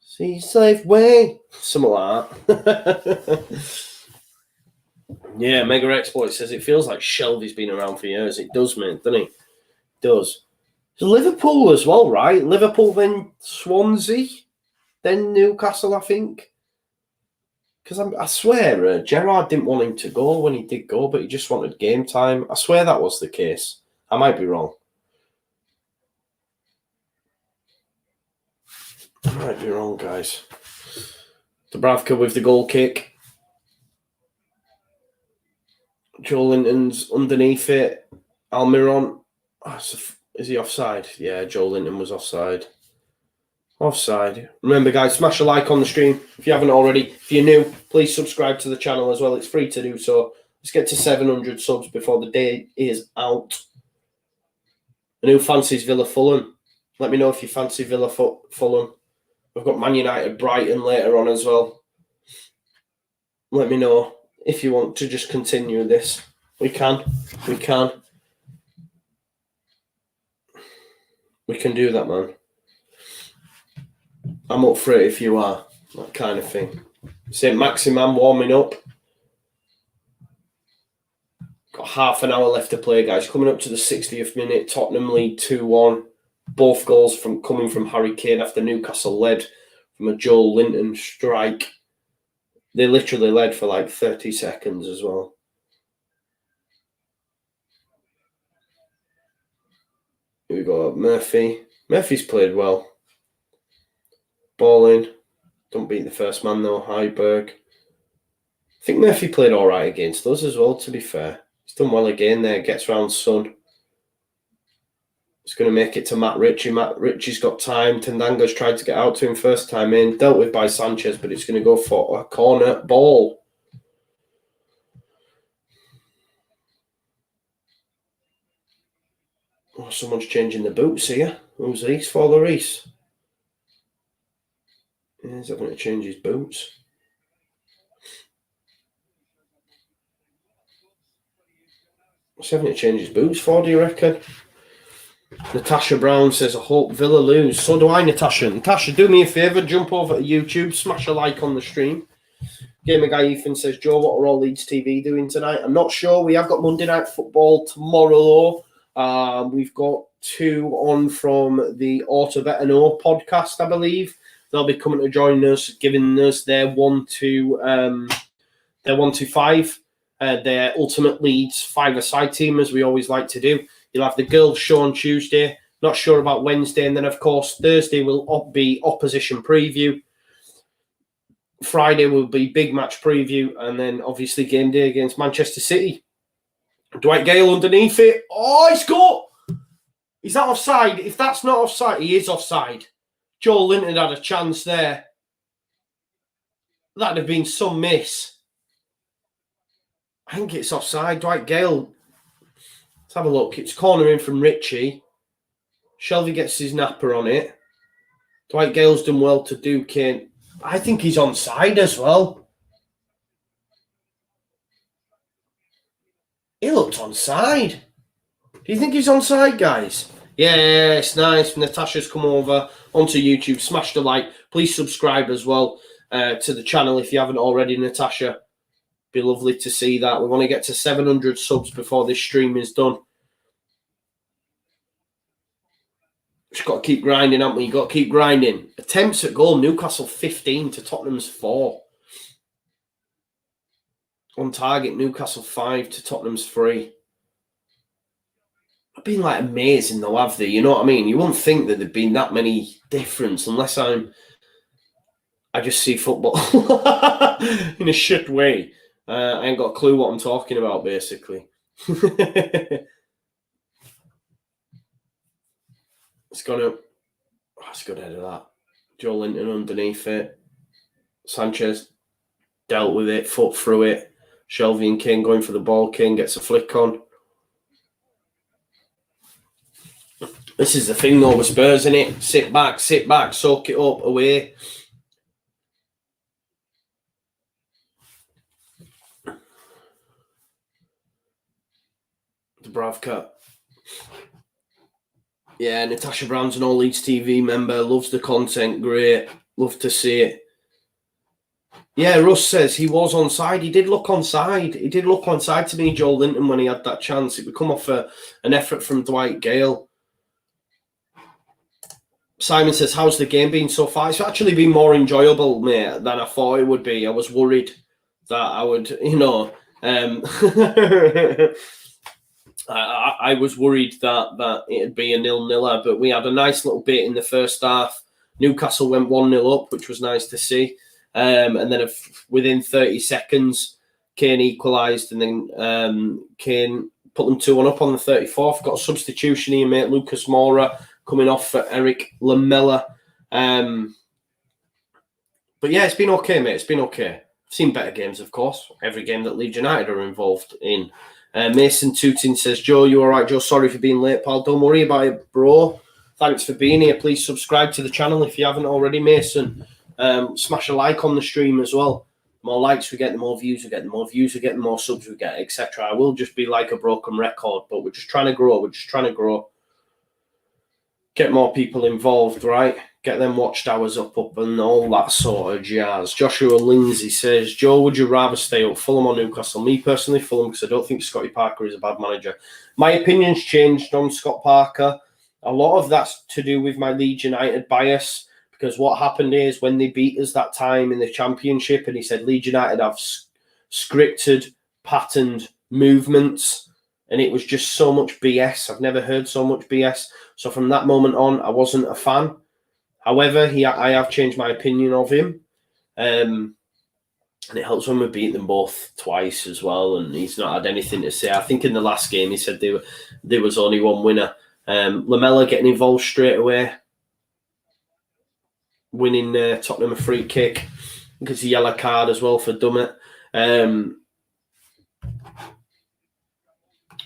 Speaker 1: See, safe way. Something like that. Yeah, Mega Exploit says it feels like Shelby's been around for years. It does, mate, doesn't it? It does. Liverpool as well, right? Liverpool, then Swansea, then Newcastle, I think. Because I swear, Gerrard didn't want him to go when he did go, but he just wanted game time. I swear that was the case. I might be wrong. I might be wrong, guys. Dubravka with the goal kick. Joe Linton's underneath it. Almiron. Is he offside? Yeah, Joe Linton was offside. Offside. Remember, guys, smash a like on the stream if you haven't already. If you're new, please subscribe to the channel as well. It's free to do so. Let's get to 700 subs before the day is out. And who fancies Villa Fulham? Let me know if you fancy Villa Fulham. We've got Man United Brighton later on as well. Let me know if you want to just continue this. We can. We can. We can do that, man. I'm up for it if you are. That kind of thing. St. Maximan warming up. Got half an hour left to play, guys. Coming up to the 60th minute. Tottenham lead 2-1. Both goals coming from Harry Kane after Newcastle led from a Joel Linton strike. They literally led for like 30 seconds as well. Here we go. Murphy. Murphy's played well. Ball in. Don't beat the first man though. Heiberg. I think Murphy played all right against us as well, to be fair. He's done well again there. Gets round Son. He's going to make it to Matt Ritchie. Matt Ritchie's got time. Tendanga's tried to get out to him first time in. Dealt with by Sanchez, but it's going to go for a corner ball. Oh, someone's changing the boots here. Who's these for the Reese? He's having to change his boots. What's he having to change his boots for, do you reckon? Natasha Brown says, I hope Villa lose. So do I, Natasha. Natasha, do me a favour. Jump over to YouTube. Smash a like on the stream. Gamer Guy Ethan says, Joe, what are all Leeds TV doing tonight? I'm not sure. We have got Monday Night Football tomorrow. We've got 2 on from the Auto Bet and O podcast, I believe. They'll be coming to join us, giving us their 1 to 5, their Ultimate Leeds 5-a-side team, as we always like to do. You'll have the girls' show on Tuesday. Not sure about Wednesday. And then, of course, Thursday will be opposition preview. Friday will be big match preview. And then, obviously, game day against Manchester City. Dwight Gale underneath it. Oh, he's got... Is that offside? If that's not offside, he is offside. Joel Linton had a chance there. That'd have been some miss. I think it's offside. Dwight Gale... Let's have a look. It's corner in from Ritchie. Shelby gets his napper on it. Dwight Gale's done well to do Kane. I think he's onside as well. He looked onside. Do you think he's onside, guys? Yes, nice. Natasha's come over onto YouTube. Smash the like. Please subscribe as well to the channel if you haven't already, Natasha. Be lovely to see that. We want to get to 700 subs before this stream is done. Just got to keep grinding, haven't we? You've got to keep grinding. Attempts at goal, Newcastle 15 to Tottenham's 4. On target, Newcastle 5 to Tottenham's 3. I've been like amazing though, have they? You know what I mean? You wouldn't think that there'd been that many difference unless I just see football in a shit way. I ain't got a clue what I'm talking about, basically. It's gone up. Oh, it's a good head of that. Joe Linton underneath it. Sanchez dealt with it, foot through it. Shelvey and Kane going for the ball. Kane gets a flick on. This is the thing though with Spurs, isn't it? Sit back, soak it up, away. Dubravka. Yeah, Natasha Brown's an All Leeds TV member. Loves the content. Great. Love to see it. Yeah, Russ says he was onside. He did look onside. He did look onside to me, Joel Linton, when he had that chance. It would come off an effort from Dwight Gale. Simon says, how's the game been so far? It's actually been more enjoyable, mate, than I thought it would be. I was worried that I would, I was worried that it'd be a 0-0, but we had a nice little bit in the first half. Newcastle went 1-0 up, which was nice to see. And then within 30 seconds, Kane equalised, and then Kane put them 2-1 up on the 34th. Got a substitution here, mate. Lucas Moura coming off for Eric Lamela. But yeah, it's been okay, mate. It's been okay. I've seen better games, of course. Every game that Leeds United are involved in. Mason Tootin says, Joe, you all right, Joe? Sorry for being late, pal. Don't worry about it, bro. Thanks for being here. Please subscribe to the channel if you haven't already, Mason. Smash a like on the stream as well. The more likes we get, the more views we get. The more views we get, the more subs we get, etc. I will just be like a broken record, but we're just trying to grow. Get more people involved, right? Get them watch hours up and all that sort of jazz. Joshua Lindsay says, Joe, would you rather stay up Fulham or Newcastle? Me personally, Fulham, because I don't think Scotty Parker is a bad manager. My opinion's changed on Scott Parker. A lot of that's to do with my Leeds United bias, because what happened is when they beat us that time in the Championship, and he said Leeds United have scripted, patterned movements, and it was just so much BS. I've never heard so much BS. So from that moment on, I wasn't a fan. However, I have changed my opinion of him. And it helps when we beat them both twice as well, and he's not had anything to say. I think in the last game, he said there was only one winner. Lamela getting involved straight away, winning Tottenham a free kick. Gets a yellow card as well for Dummett.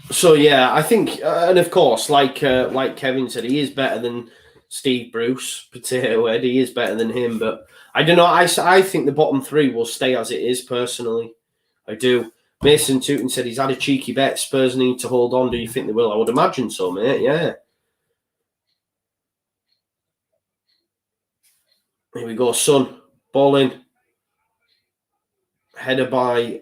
Speaker 1: So yeah, I think, and of course, like Kevin said, he is better than Steve Bruce, Potato Head. He is better than him, but I don't know. I think the bottom three will stay as it is. Personally, I do. Mason Tootin said he's had a cheeky bet. Spurs need to hold on. Do you think they will? I would imagine so, mate. Yeah. Here we go, Son. Ball in. Header by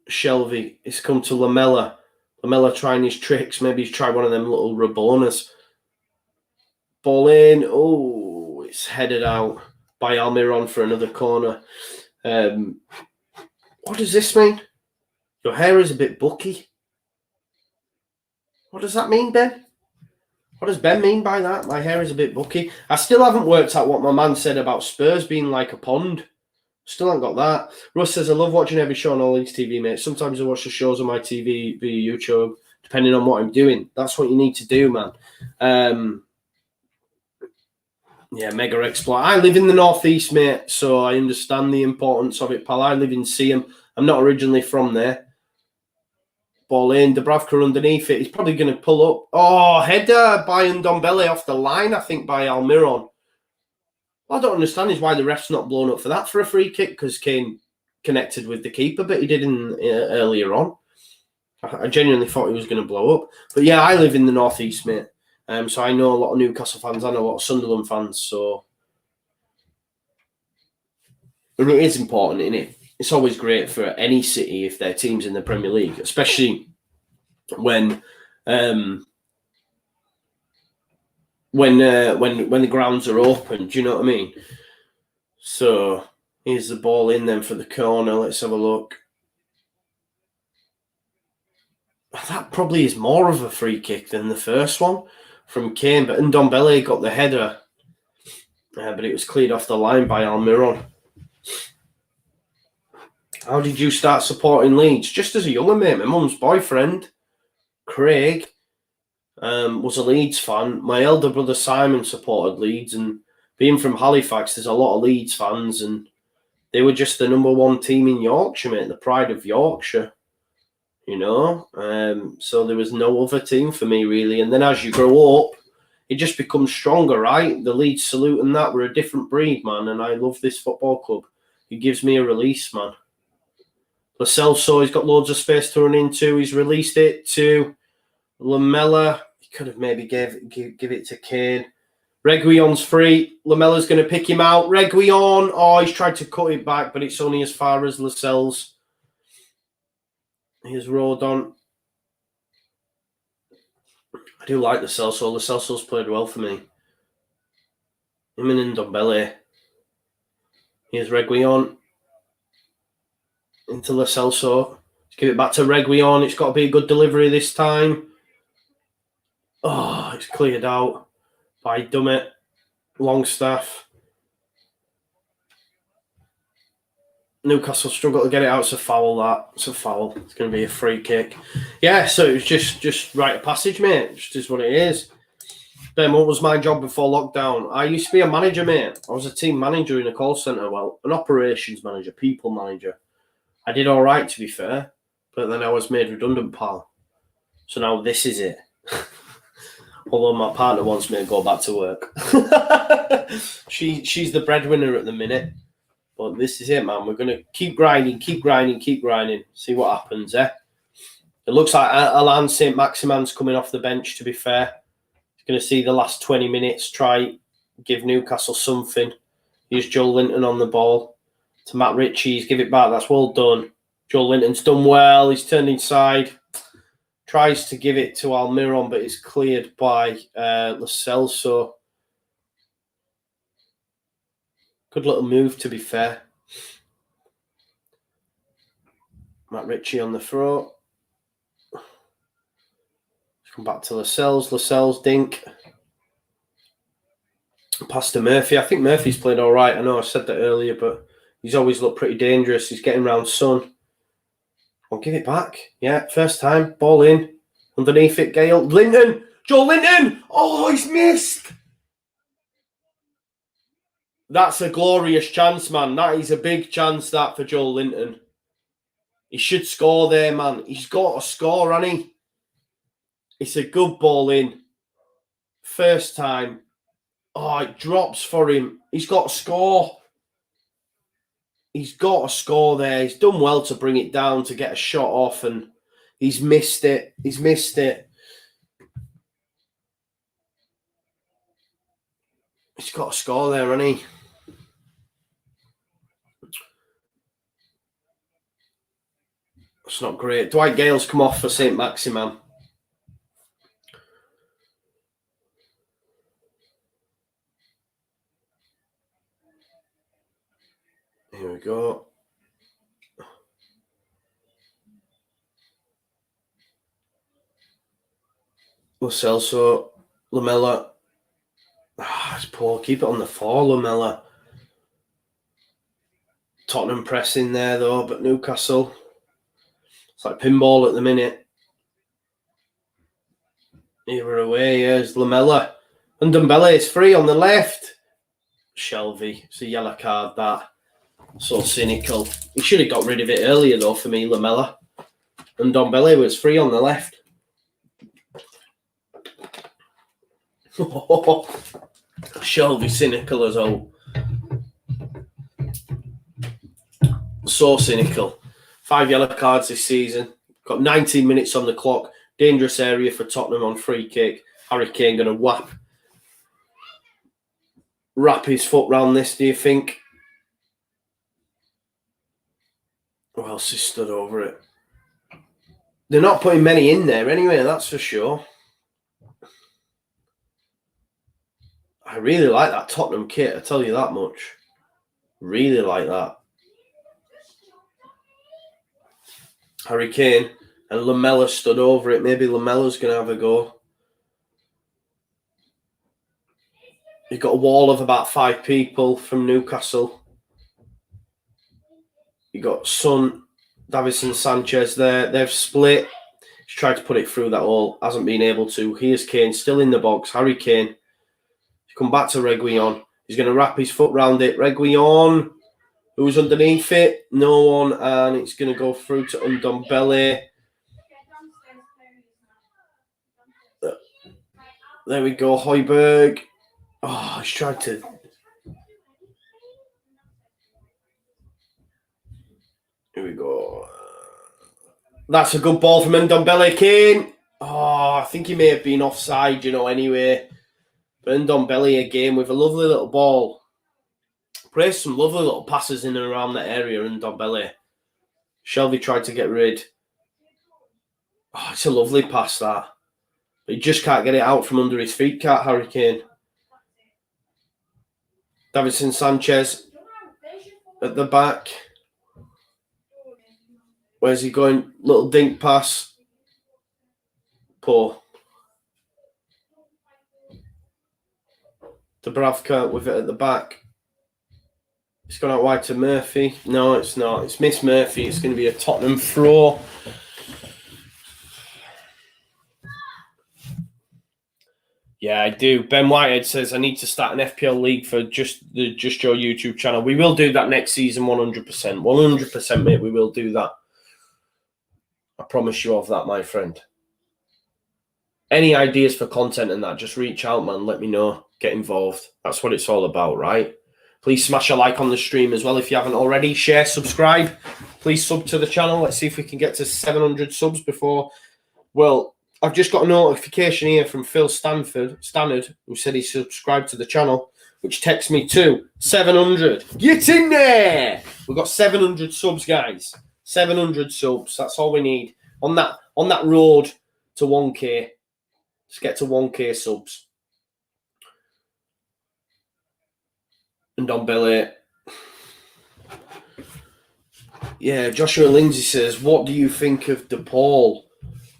Speaker 1: Shelvey. It's come to Lamela. Lamela trying his tricks. Maybe he's tried one of them little Rabonas. Ball in. Oh, it's headed out by Almiron for another corner. What does this mean? Your hair is a bit bucky. What does that mean, Ben? What does Ben mean by that? My hair is a bit bucky. I still haven't worked out what my man said about Spurs being like a pond. Still haven't got that. Russ says, I love watching every show on All Leeds TV, mate. Sometimes I watch the shows on my TV via YouTube, depending on what I'm doing. That's what you need to do, man. Yeah, mega exploit. I live in the northeast, mate, so I understand the importance of it, pal. I live in Seaham. I'm not originally from there. Ball in, Dubravka underneath it. He's probably going to pull up. Oh, header by Ndombele off the line, I think, by Almiron. What I don't understand is why the ref's not blown up for that for a free kick, because Kane connected with the keeper, but he did earlier on. I genuinely thought he was going to blow up. But yeah, I live in the northeast, mate. So I know a lot of Newcastle fans. I know a lot of Sunderland fans. So and it is important, isn't it? It's always great for any city if their team's in the Premier League, especially when the grounds are open. Do you know what I mean? So here's the ball in then for the corner. Let's have a look. That probably is more of a free kick than the first one from Kane, but Ndombele got the header, but it was cleared off the line by Almiron. How did you start supporting Leeds? Just as a younger mate, my mum's boyfriend, Craig, was a Leeds fan. My elder brother Simon supported Leeds, and being from Halifax, there's a lot of Leeds fans, and they were just the number one team in Yorkshire, mate, the pride of Yorkshire, you know. So there was no other team for me, really. And then as you grow up, it just becomes stronger, right? The Leeds salute and that, we're a different breed, man, and I love this football club. It gives me a release, man. Lo Celso, he's got loads of space to run into. He's released it to Lamela. He could have maybe give it to Kane. Reguilon's free. Lamella's going to pick him out. Reguilon. Oh, he's tried to cut it back, but it's only as far as Lascelles. Here's Rodon. I do like Lascelles. Lascelles played well for me. Him and Ndombele. Here's Reguilon. Into Lascelles. Let's give it back to Reguilon. It's got to be a good delivery this time. Oh, it's cleared out by Dummett. Longstaff. Newcastle struggle to get it out. It's a foul, that. It's a foul. It's going to be a free kick. Yeah, so it was just rite of passage, mate. Just is what it is. Then what was my job before lockdown? I used to be a manager, mate. I was a team manager in a call centre. Well, an operations manager, people manager. I did all right, to be fair. But then I was made redundant, pal. So now this is it. Although my partner wants me to go back to work. She's the breadwinner at the minute. But this is it, man. We're going to keep grinding. See what happens, eh? It looks like Alain Saint-Maximin's coming off the bench, to be fair. He's going to see the last 20 minutes, try give Newcastle something. Here's Joe Linton on the ball. To Matt Ritchie's, give it back. That's well done. Joe Linton's done well. He's turned inside. Tries to give it to Almiron, but it's cleared by Lascelles. So good little move, to be fair. Matt Ritchie on the throw. Come back to Lascelles. Lascelles, dink. Pass to Murphy. I think Murphy's played all right. I know I said that earlier, but he's always looked pretty dangerous. He's getting round Son. I'll give it back. Yeah, first time. Ball in. Underneath it, Gale. Linton! Joe Linton! Oh, he's missed! That's a glorious chance, man. That is a big chance, that, for Joe Linton. He should score there, man. He's got to score, hasn't he? It's a good ball in. First time. Oh, it drops for him. He's got to score. He's got to score there. He's done well to bring it down, to get a shot off, and he's missed it. He's missed it. He's got to score there, hasn't he? It's not great. Dwight Gale's come off for Saint-Maximin. Here we go. Lo Celso, Lamela. It's poor. Keep it on the floor, Lamela. Tottenham pressing there, though, but Newcastle. It's like pinball at the minute. Either away, here's Lamela. And Ndombele is free on the left. Shelby. It's a yellow card, that. So cynical. He should have got rid of it earlier, though, for me, Lamela. And Ndombele was free on the left. Shelby cynical as all. So cynical. 5 yellow cards this season. Got 19 minutes on the clock. Dangerous area for Tottenham on free kick. Harry Kane going to wrap his foot round this, do you think? Who else has stood over it? They're not putting many in there anyway, that's for sure. I really like that Tottenham kit, I tell you that much. Really like that. Harry Kane and Lamela stood over it. Maybe Lamela's going to have a go. You've got a wall of about 5 people from Newcastle. You've got Son, Davinson Sanchez there. They've split. He's tried to put it through that hole, hasn't been able to. Here's Kane, still in the box. Harry Kane. He's come back to Reguilon. He's going to wrap his foot round it. Reguilon, who's underneath it? No one, and it's going to go through to Ndombele. There we go, Højbjerg. Oh, he's tried to... Here we go. That's a good ball from Ndombele. Kane. Oh, I think he may have been offside, anyway. But Ndombele again with a lovely little ball. Plays some lovely little passes in and around that area, Ndombele. Shelby tried to get rid. Oh, it's a lovely pass, that. But he just can't get it out from under his feet, can't Harry Kane? Davinson Sanchez at the back. Where's he going? Little dink pass. Poor. Dubravka with it at the back. It's gone out wide to Murphy. No, it's not. It's Miss Murphy. It's going to be a Tottenham throw. Yeah, I do. Ben Whitehead says, I need to start an FPL league for just the Just Joe YouTube channel. We will do that next season, 100%. 100%, mate, we will do that. I promise you of that, my friend. Any ideas for content and that, just reach out, man. Let me know. Get involved. That's what it's all about, right? Please smash a like on the stream as well if you haven't already. Share, subscribe. Please sub to the channel. Let's see if we can get to 700 subs before... Well, I've just got a notification here from Phil Stannard, who said he subscribed to the channel, which takes me to 700. Get in there! We've got 700 subs, guys. 700 subs. That's all we need on that road to 1K. Let's get to 1K subs. And Ndombele. Yeah, Joshua Lindsay says, what do you think of DePaul?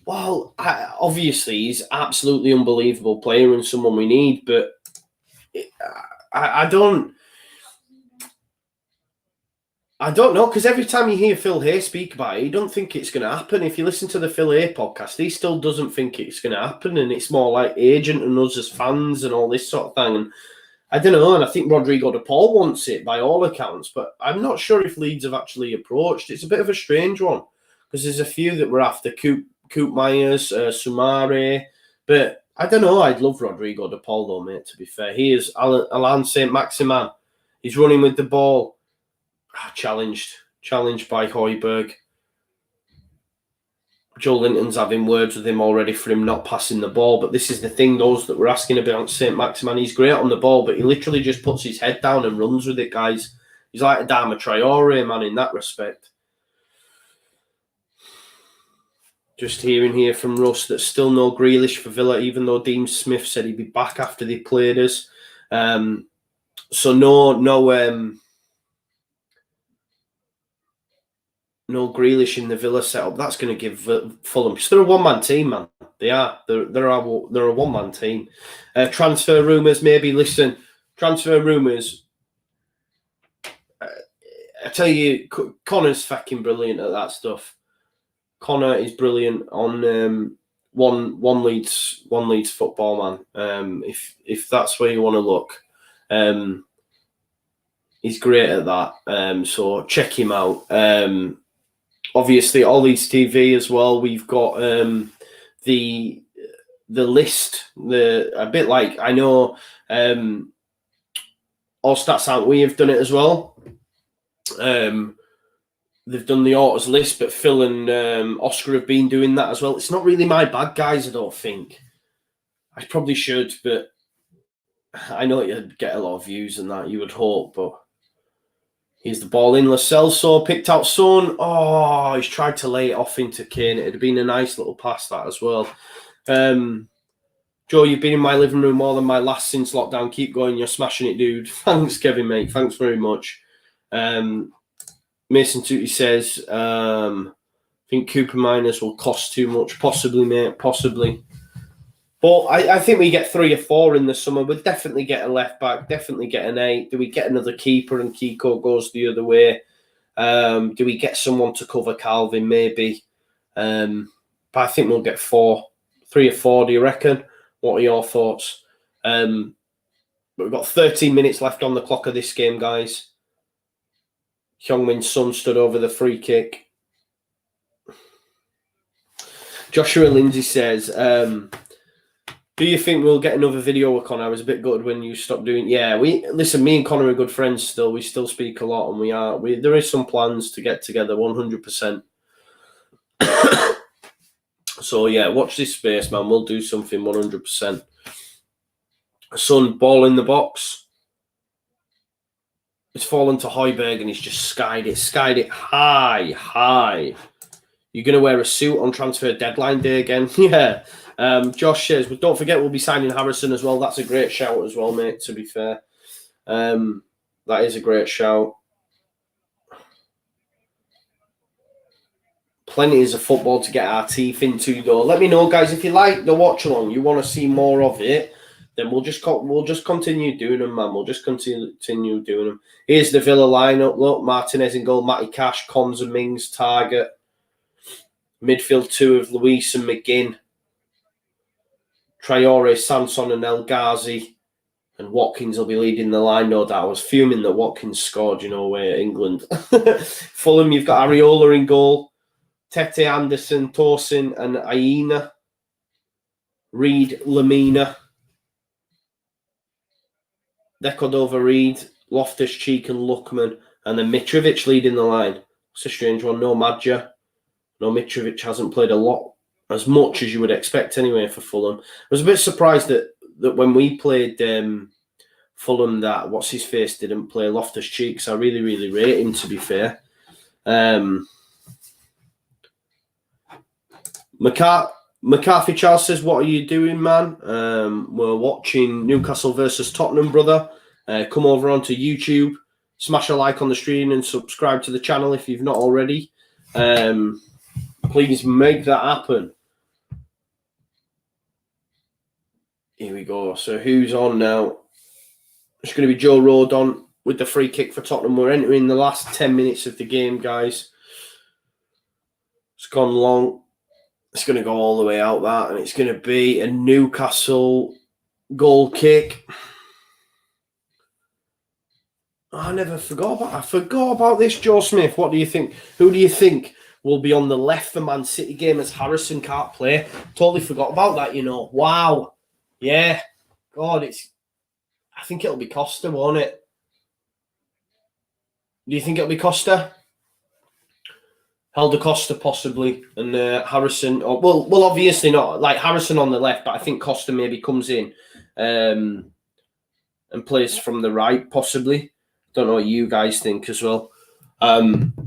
Speaker 1: Well, obviously, he's absolutely unbelievable player and someone we need, but I don't know, because every time you hear Phil Hay speak about it, you don't think it's going to happen. If you listen to the Phil Hay podcast, he still doesn't think it's going to happen, and it's more like agent and us as fans and all this sort of thing. And I don't know, and I think Rodrigo de Paul wants it by all accounts, but I'm not sure if Leeds have actually approached. It's a bit of a strange one, because there's a few that were after Coop Myers, Sumare, but I don't know. I'd love Rodrigo de Paul, though, mate, to be fair. He is Alain Saint-Maximin. He's running with the ball. Challenged by Højbjerg. Joe Linton's having words with him already for him not passing the ball, but this is the thing, those that were asking about Saint-Maximin, he's great on the ball, but he literally just puts his head down and runs with it, guys. He's like a Adama Traore, man, in that respect. Just hearing here from Russ that still no Grealish for Villa, even though Dean Smith said he'd be back after they played us. So no Grealish in the Villa setup. That's going to give Fulham. So they're a one-man team, man. They are. They're a one-man team. Transfer rumours, maybe. Listen, transfer rumours. I tell you, Connor's fucking brilliant at that stuff. Connor is brilliant on one Leeds football, man. If that's where you want to look, he's great at that. So check him out. Obviously, All Leeds TV as well. We've got the list. A bit like, I know All Stats Aren't We have done it as well. They've done the autos list, but Phil and Oscar have been doing that as well. It's not really my bag, guys, I don't think. I probably should, but I know you'd get a lot of views and that, you would hope, but here's the ball in. Lo Celso picked out Son. Oh, he's tried to lay it off into Kane. It'd have been a nice little pass, that, as well. Joe, you've been in my living room more than my last since lockdown. Keep going. You're smashing it, dude. Thanks, Kevin, mate. Thanks very much. Mason Tootie says, I think Cooper Miners will cost too much. Possibly, mate. Possibly. But I think we get 3 or 4 in the summer. We'll definitely get a left back. Definitely get an 8. Do we get another keeper and Kiko goes the other way? Do we get someone to cover Calvin? Maybe. but I think we'll get 4, 3 or 4. Do you reckon? What are your thoughts? But we've got 13 minutes left on the clock of this game, guys. Heung-min Son stood over the free kick. Joshua Lindsay says, do you think we'll get another video with Connor? I was a bit gutted when you stopped doing. Yeah, listen. Me and Connor are good friends still. We still speak a lot, and there is some plans to get together 100%. So yeah, watch this space, man. We'll do something 100%. Son, ball in the box. It's fallen to Højbjerg, and he's just skied it high. You're going to wear a suit on transfer deadline day again? Yeah. Josh says, but don't forget we'll be signing Harrison as well. That's a great shout as well, mate, to be fair. That is a great shout. Plenty of football to get our teeth into, though. Let me know, guys, if you like the watch-along, you want to see more of it, then we'll just continue doing them, man. We'll just continue doing them. Here's the Villa lineup. Look, Martinez in goal, Matty Cash, Cons and Mings, Target. Midfield 2 of Luis and McGinn. Traore, Sanson and El Ghazi. And Watkins will be leading the line, no doubt. I was fuming that Watkins scored, away at England. Fulham, you've got Areola in goal. Tete, Anderson, Torsin and Aina. Reed, Lamina. Decordova, Reed, Loftus-Cheek and Luckman. And then Mitrovic leading the line. It's a strange one. No Madja. No, Mitrovic hasn't played a lot, as much as you would expect anyway for Fulham. I was a bit surprised that when we played Fulham, that what's-his-face didn't play Loftus-Cheek, because I really, really rate him, to be fair. McCarthy Charles says, what are you doing, man? We're watching Newcastle versus Tottenham, brother. Come over onto YouTube, smash a like on the stream and subscribe to the channel if you've not already. Please make that happen. Here we go. So who's on now? It's going to be Joe Rodon with the free kick for Tottenham. We're entering the last 10 minutes of the game, guys. It's gone long. It's going to go all the way out that, and it's going to be a Newcastle goal kick. I forgot about this, Joe Smith. What do you think? Who do you think will be on the left for Man City game as Harrison can't play? Totally forgot about that, Wow. Yeah. God, I think it'll be Costa, won't it? Do you think it'll be Costa? Helder Costa possibly, and Harrison. Well, obviously not. Like Harrison on the left, but I think Costa maybe comes in and plays from the right, possibly. Don't know what you guys think as well.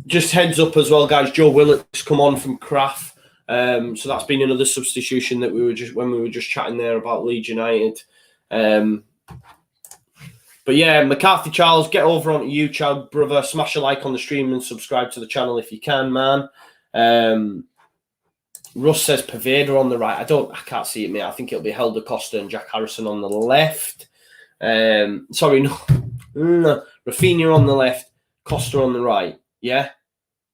Speaker 1: Just heads up as well, guys. Joe Willock's come on from Kraft. So that's been another substitution that we were just chatting there about Leeds United. But yeah, McCarthy Charles, get over onto YouTube, brother. Smash a like on the stream and subscribe to the channel if you can, man. Russ says Paveda on the right. I can't see it, mate. I think it'll be Helder Costa and Jack Harrison on the left. Sorry, no. Rafinha on the left, Costa on the right. Yeah?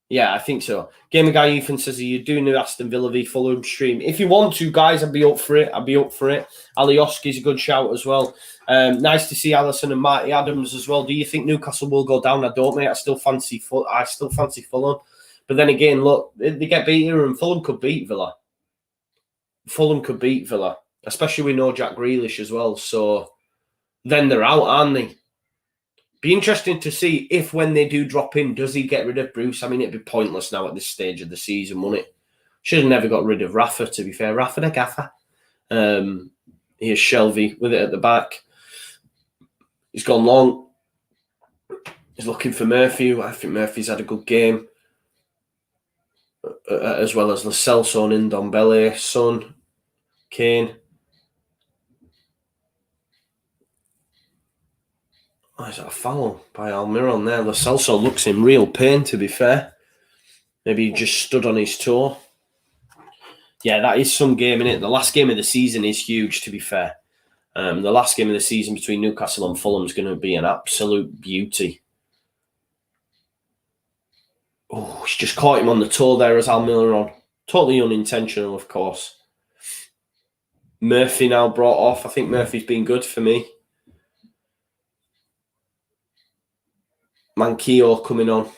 Speaker 1: Yeah, I think so. Gamer Guy Ethan says, are you doing the Aston Villa v Fulham stream? If you want to, guys, I'd be up for it. Alioski's a good shout as well. Nice to see Allison and Marty Adams as well. Do you think Newcastle will go down? I don't, mate. I still fancy Fulham. But then again, look, they get beat here and Fulham could beat Villa. Especially with no Jack Grealish as well. So then they're out, aren't they? Be interesting to see if when they do drop in, does he get rid of Bruce? I mean, it'd be pointless now at this stage of the season, wouldn't it? Should have never got rid of Rafa, to be fair. Rafa the gaffer. Here's Shelby with it at the back. He's gone long. He's looking for Murphy. I think Murphy's had a good game. As well as Lo Celso and Ndombele, Son, Kane. Oh, is that a foul by Almiron there? Lo Celso looks in real pain, to be fair. Maybe he just stood on his toe. Yeah, that is some game, innit? The last game of the season is huge, to be fair. The last game of the season between Newcastle and Fulham is going to be an absolute beauty. Oh, he's just caught him on the toe there as Almiron. Totally unintentional, of course. Murphy now brought off. I think Murphy's been good for me. Manquillo coming on.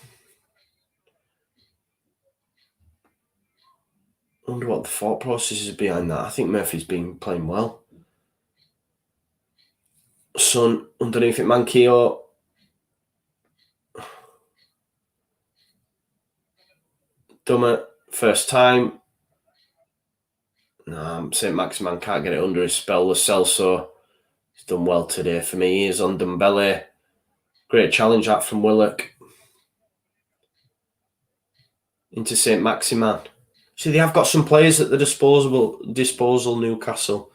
Speaker 1: I wonder what the thought process is behind that. I think Murphy's been playing well. Son underneath it, Manquillo. Dummer, first time. No, St. Maximan can't get it under his spell. Lo Celso, he's done well today for me. He is on Dembele. Great challenge that from Willock. Into St. Maximan. See, they have got some players at the disposal, Newcastle.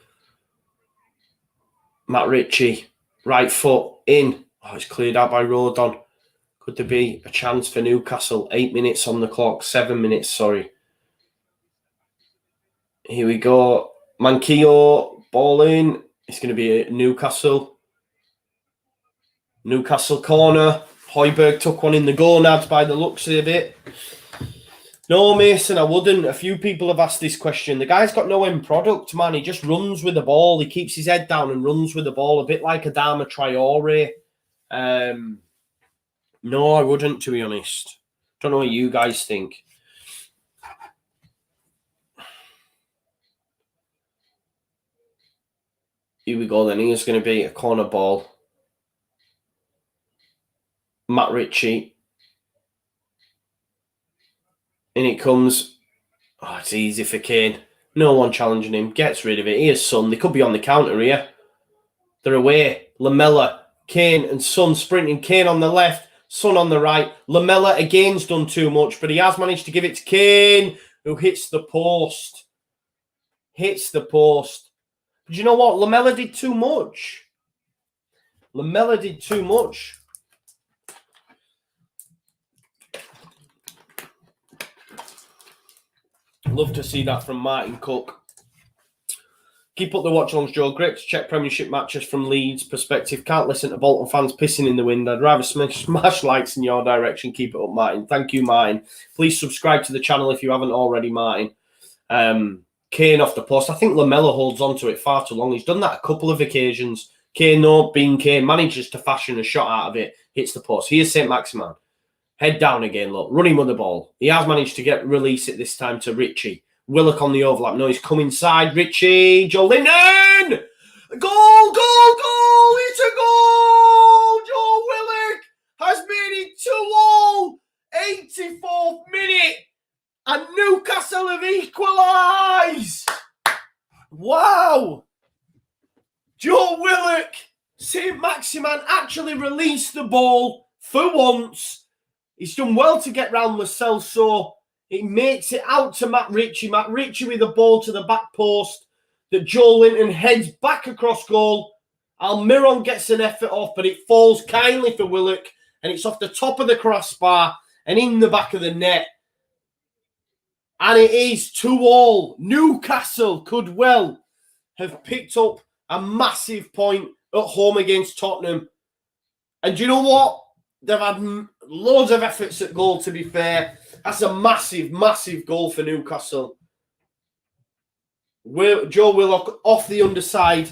Speaker 1: Matt Ritchie, right foot in. Oh, it's cleared out by Rodon. Could there be a chance for Newcastle? 8 minutes on the clock. 7 minutes, sorry. Here we go. Manquillo, ball in. It's going to be a Newcastle. Newcastle corner. Højbjerg took one in the gonads by the looks of it. No, Mason, I wouldn't. A few people have asked this question. The guy's got no end product, man. He just runs with the ball. He keeps his head down and runs with the ball, a bit like Adama Traore. No, I wouldn't, to be honest. Don't know what you guys think. Here we go then. Here's going to be a corner ball. Matt Ritchie. In it comes. Oh, it's easy for Kane. No one challenging him. Gets rid of it. Here's Son. They could be on the counter here. They're away. Lamella, Kane and Son sprinting. Kane on the left. Son on the right. Lamella again's done too much, but he has managed to give it to Kane, who hits the post. Hits the post. But you know what? Lamella did too much. Lamella did too much. Love to see that from Martin Cook. Keep up the watch-alongs, Joe. Great to check Premiership matches from Leeds perspective. Can't listen to Bolton fans pissing in the wind. I'd rather smash likes in your direction. Keep it up, Martin. Thank you, Martin. Please subscribe to the channel if you haven't already, Martin. Kane off the post. I think Lamella holds on to it far too long. He's done that a couple of occasions. Kane, no, being Kane, manages to fashion a shot out of it. Hits the post. Here's St. Maximan. Head down again, look. Running with the ball. He has managed to release it this time to Ritchie. Willock on the overlap. No, he's come inside. Ritchie. Joe Linton! Goal, goal, goal! It's a goal! Joe Willock has made it 2-all. 84th minute. And Newcastle have equalised. Wow. Joe Willock. St. Maximan actually released the ball for once. He's done well to get round Lo Celso. It makes it out to Matt Ritchie. Matt Ritchie with the ball to the back post. That Joe Linton heads back across goal. Almiron gets an effort off, but it falls kindly for Willock. And it's off the top of the crossbar and in the back of the net. And it is 2-all. Newcastle could well have picked up a massive point at home against Tottenham. And do you know what? They've had loads of efforts at goal, to be fair. That's a massive, massive goal for Newcastle. Joe Willock off the underside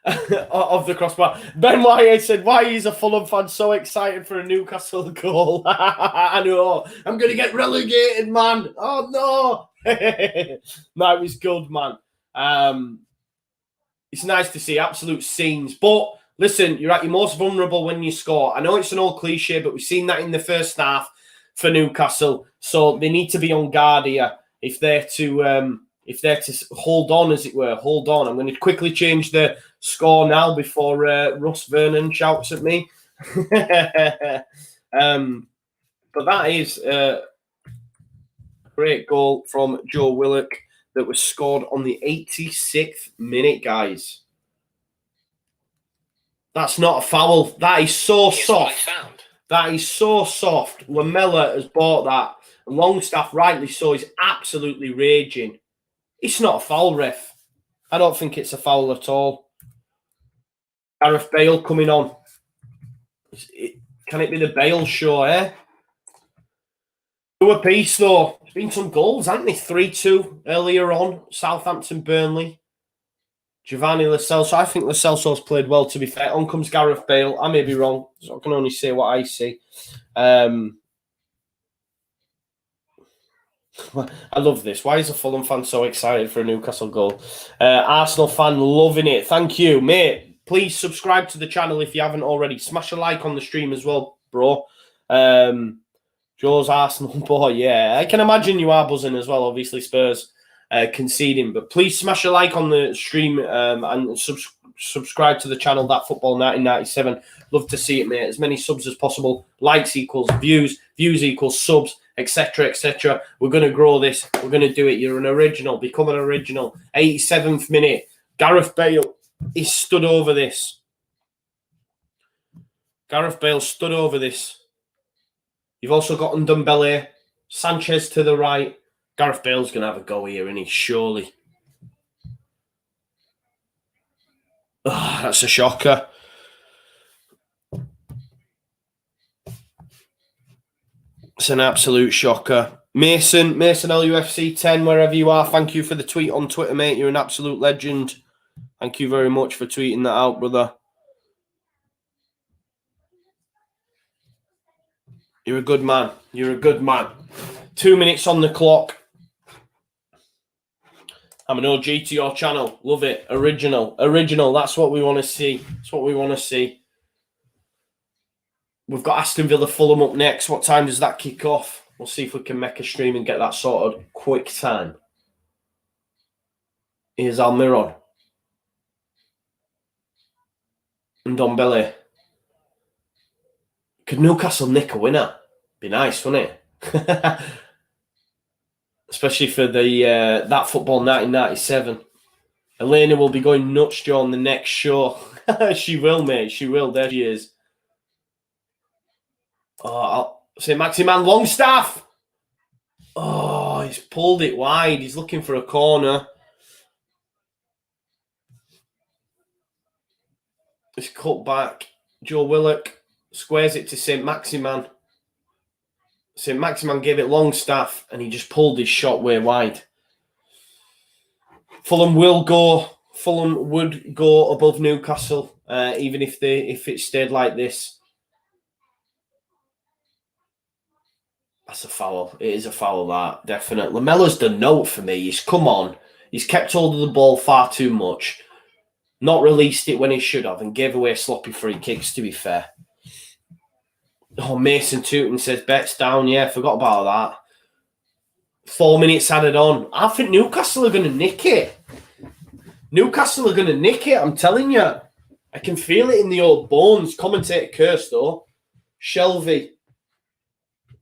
Speaker 1: of the crossbar. Ben Whitehead said, why is a Fulham fan so excited for a Newcastle goal? I know. I'm going to get relegated, man. Oh, no. No, it was good, man. It's nice to see absolute scenes. But listen, you're at your most vulnerable when you score. I know it's an old cliche, but we've seen that in the first half for Newcastle. So they need to be on guard here if they're to hold on, as it were. Hold on. I'm going to quickly change the score now before Russ Vernon shouts at me. But that is a great goal from Joe Willock that was scored on the 86th minute, guys. That's not a foul. That is so soft. That is so soft. Lamella has bought that. Longstaff, rightly so, is absolutely raging. It's not a foul, ref. I don't think it's a foul at all. Gareth Bale coming on. Can it be the Bale show, eh? Do a piece, though. It's been some goals, haven't they? 3-2 earlier on. Southampton, Burnley. Giovanni Lo Celso. I think Lo Celso's played well, to be fair. On comes Gareth Bale. I may be wrong, so I can only say what I see. I love this. Why is a Fulham fan so excited for a Newcastle goal? Arsenal fan loving it. Thank you, mate. Please subscribe to the channel if you haven't already. Smash a like on the stream as well, bro. Joe's Arsenal boy. Yeah, I can imagine you are buzzing as well. Obviously, Spurs conceding. But please smash a like on the stream and subscribe to the channel, That Football 1997. Love to see it, mate. As many subs as possible. Likes equals views. Views equals subs, etc., etc. We're going to grow this. We're going to do it. You're an original. Become an original. 87th minute. Gareth Bale is stood over this. Gareth Bale stood over this. You've also got Ndombele. Sanchez to the right. Gareth Bale's going to have a go here, isn't he? Surely. Oh, that's a shocker. It's an absolute shocker. Mason LUFC 10, wherever you are, thank you for the tweet on Twitter, mate. You're an absolute legend. Thank you very much for tweeting that out, brother. You're a good man. You're a good man. 2 minutes on the clock. I'm an OG to your channel. Love it. Original. That's what we want to see. That's what we want to see. We've got Aston Villa Fulham up next. What time does that kick off? We'll see if we can make a stream and get that sorted quick time. Here's Almiron. And Ndombele. Could Newcastle nick a winner? Be nice, wouldn't it? Especially for the That Football 1997. Elena will be going nuts, Joe, on the next show. She will, mate. She will. There she is. Oh, I'll say Maximan Longstaff. Oh, he's pulled it wide. He's looking for a corner. It's cut back. Joe Willock squares it to St. Maximan. St. Maximan gave it Longstaff, and he just pulled his shot way wide. Fulham would go above Newcastle, even if it stayed like this. That's a foul. It is a foul, that, definitely. Lamella's the note for me. He's come on. He's kept hold of the ball far too much. Not released it when he should have, and gave away sloppy free kicks, to be fair. Oh, Mason Tootin says, bets down. Yeah, forgot about that. 4 minutes added on. I think Newcastle are going to nick it. Newcastle are going to nick it, I'm telling you. I can feel it in the old bones. Commentator curse, though. Shelby.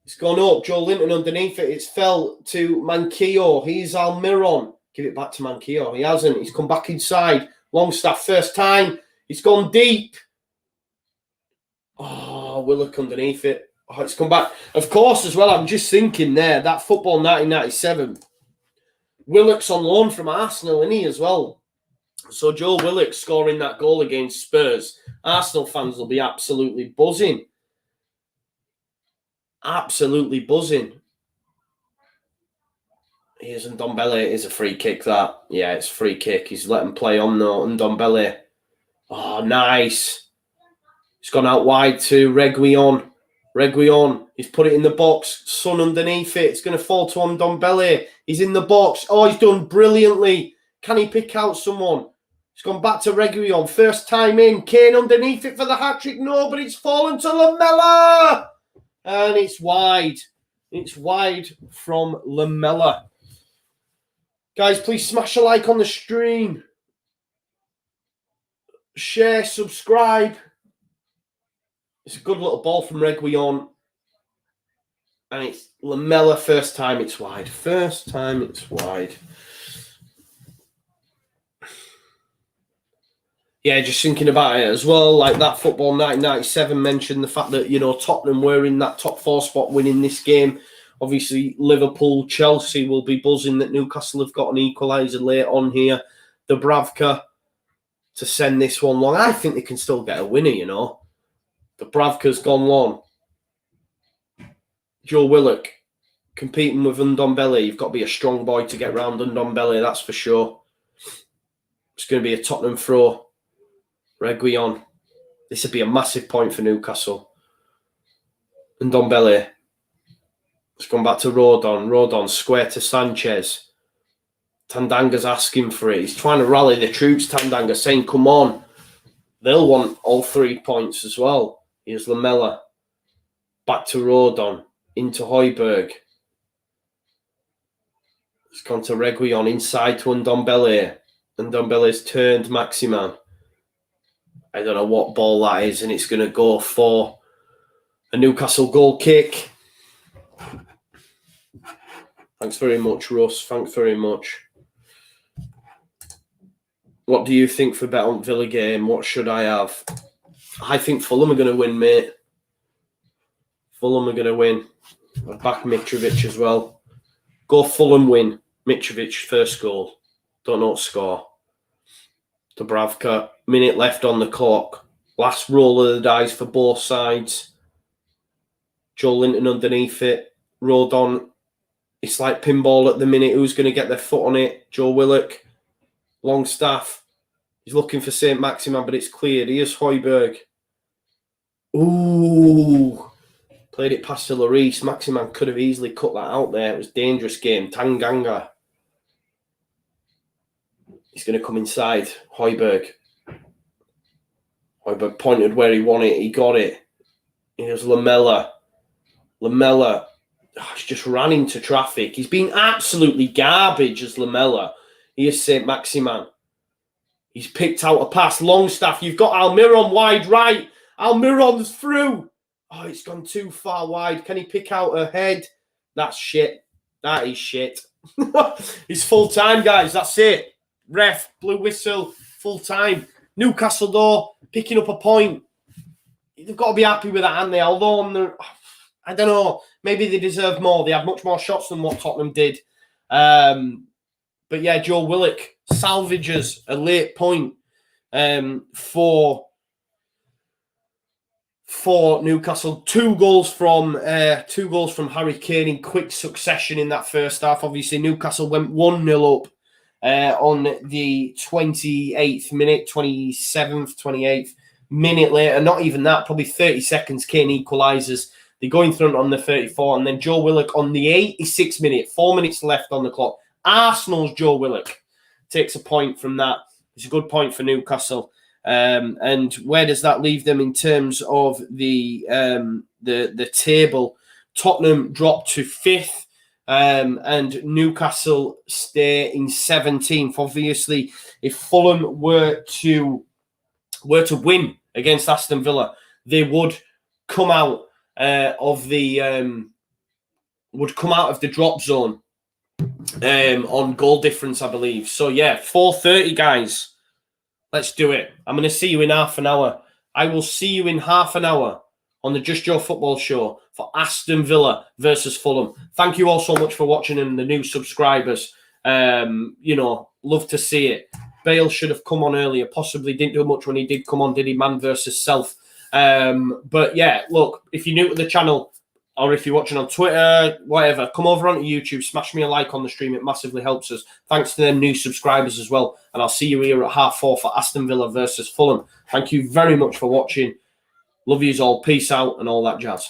Speaker 1: It's gone up. Joe Linton underneath it. It's fell to Manquillo. He's Almiron. Give it back to Manquillo. He hasn't. He's come back inside. Longstaff, first time. He's gone deep. Oh, Willock underneath it. Oh, it's come back. Of course, as well, I'm just thinking there, That Football 1997. Willock's on loan from Arsenal, isn't he, as well? So Joe Willock scoring that goal against Spurs. Arsenal fans will be absolutely buzzing. Absolutely buzzing. Here's Ndombele. It is a free kick, that. Yeah, it's a free kick. He's let him play on, though. Ndombele. Oh, nice. He's gone out wide to Reguilon. Reguilon. He's put it in the box. Son underneath it. It's going to fall to Ndombele. He's in the box. Oh, he's done brilliantly. Can he pick out someone? He's gone back to Reguilon. First time in. Kane underneath it for the hat-trick. No, but it's fallen to Lamela. And it's wide. It's wide from Lamela. Guys, please smash a like on the stream. Share, subscribe. It's a good little ball from Reguilon. And it's Lamela. First time it's wide. First time it's wide. Yeah, just thinking about it as well. Like That Football 1997 mentioned the fact that, you know, Tottenham were in that top four spot winning this game. Obviously, Liverpool, Chelsea will be buzzing that Newcastle have got an equaliser late on here. Dubravka to send this one long. I think they can still get a winner, you know. Dubravka's gone long. Joe Willock. competing with Ndombele, you've got to be a strong boy to get round Ndombele, that's for sure. It's going to be a Tottenham throw. Reguilon. This would be a massive point for Newcastle. Ndombele. It's gone back to Rodon. Rodon square to Sanchez. Tandanga's asking for it. He's trying to rally the troops, Tandanga, saying, come on. They'll want all 3 points as well. Here's Lamela. Back to Rodon. Into Højbjerg. It's gone to Reguilon. Inside to Ndombele. Ndombele's turned Maximan. I don't know what ball that is, and it's going to go for a Newcastle goal kick. Thanks very much, Russ. Thanks very much. What do you think for bet on Villa game? What should I have? I think Fulham are going to win, mate. Fulham are going to win. I'll back Mitrovic as well. Go Fulham win. Mitrovic first goal. Don't know what score. Dubravka, minute left on the clock. Last roll of the dice for both sides. Joe Linton underneath it. Rodon. It's like pinball at the minute. Who's going to get their foot on it? Joe Willock. Longstaff. He's looking for St. Maximin, but it's cleared. Here's Højbjerg. Ooh. Played it past to Lloris. Maximin could have easily cut that out there. It was a dangerous game. Tanganga. He's going to come inside. Højbjerg. Højbjerg pointed where he wanted it. He got it. Here's Lamela. Lamela. Oh, he's just ran into traffic. He's been absolutely garbage as Lamela. Here's St. Maximin. He's picked out a pass. Longstaff. You've got Almiron wide right. Almiron's through. Oh, it's gone too far wide. Can he pick out a head? That's shit. That is shit. It's full time, guys. That's it. Ref, blue whistle, full time. Newcastle, though, picking up a point. They've got to be happy with that, haven't they? Although, I don't know, maybe they deserve more. They had much more shots than what Tottenham did. But yeah, Joe Willock salvages a late point for Newcastle. Two goals from Harry Kane in quick succession in that first half. Obviously, Newcastle went 1-0 up on the 28th minute, 27th, 28th minute later. Not even that, probably 30 seconds. Kane equalizes. They go in front on the 34, and then Joe Willock on the 86th minute, 4 minutes left on the clock. Arsenal's Joe Willock takes a point from that. It's a good point for Newcastle. And where does that leave them in terms of the table? Tottenham dropped to 5th, and Newcastle stay in 17th. Obviously, if Fulham were to win against Aston Villa, they would come out of the drop zone on goal difference, I believe. So yeah, 4:30, guys. Let's do it. I'm going to see you in half an hour. I will see you in half an hour on the Just Joe Football Show for Aston Villa versus Fulham. Thank you all so much for watching, and the new subscribers. Love to see it. Bale should have come on earlier. Possibly didn't do much when he did come on, did he? Man versus self. But yeah, look, if you're new to the channel, or if you're watching on Twitter, whatever, come over onto YouTube, smash me a like on the stream. It massively helps us. Thanks to them new subscribers as well. And I'll see you here at 4:30 for Aston Villa versus Fulham. Thank you very much for watching. Love yous all. Peace out and all that jazz.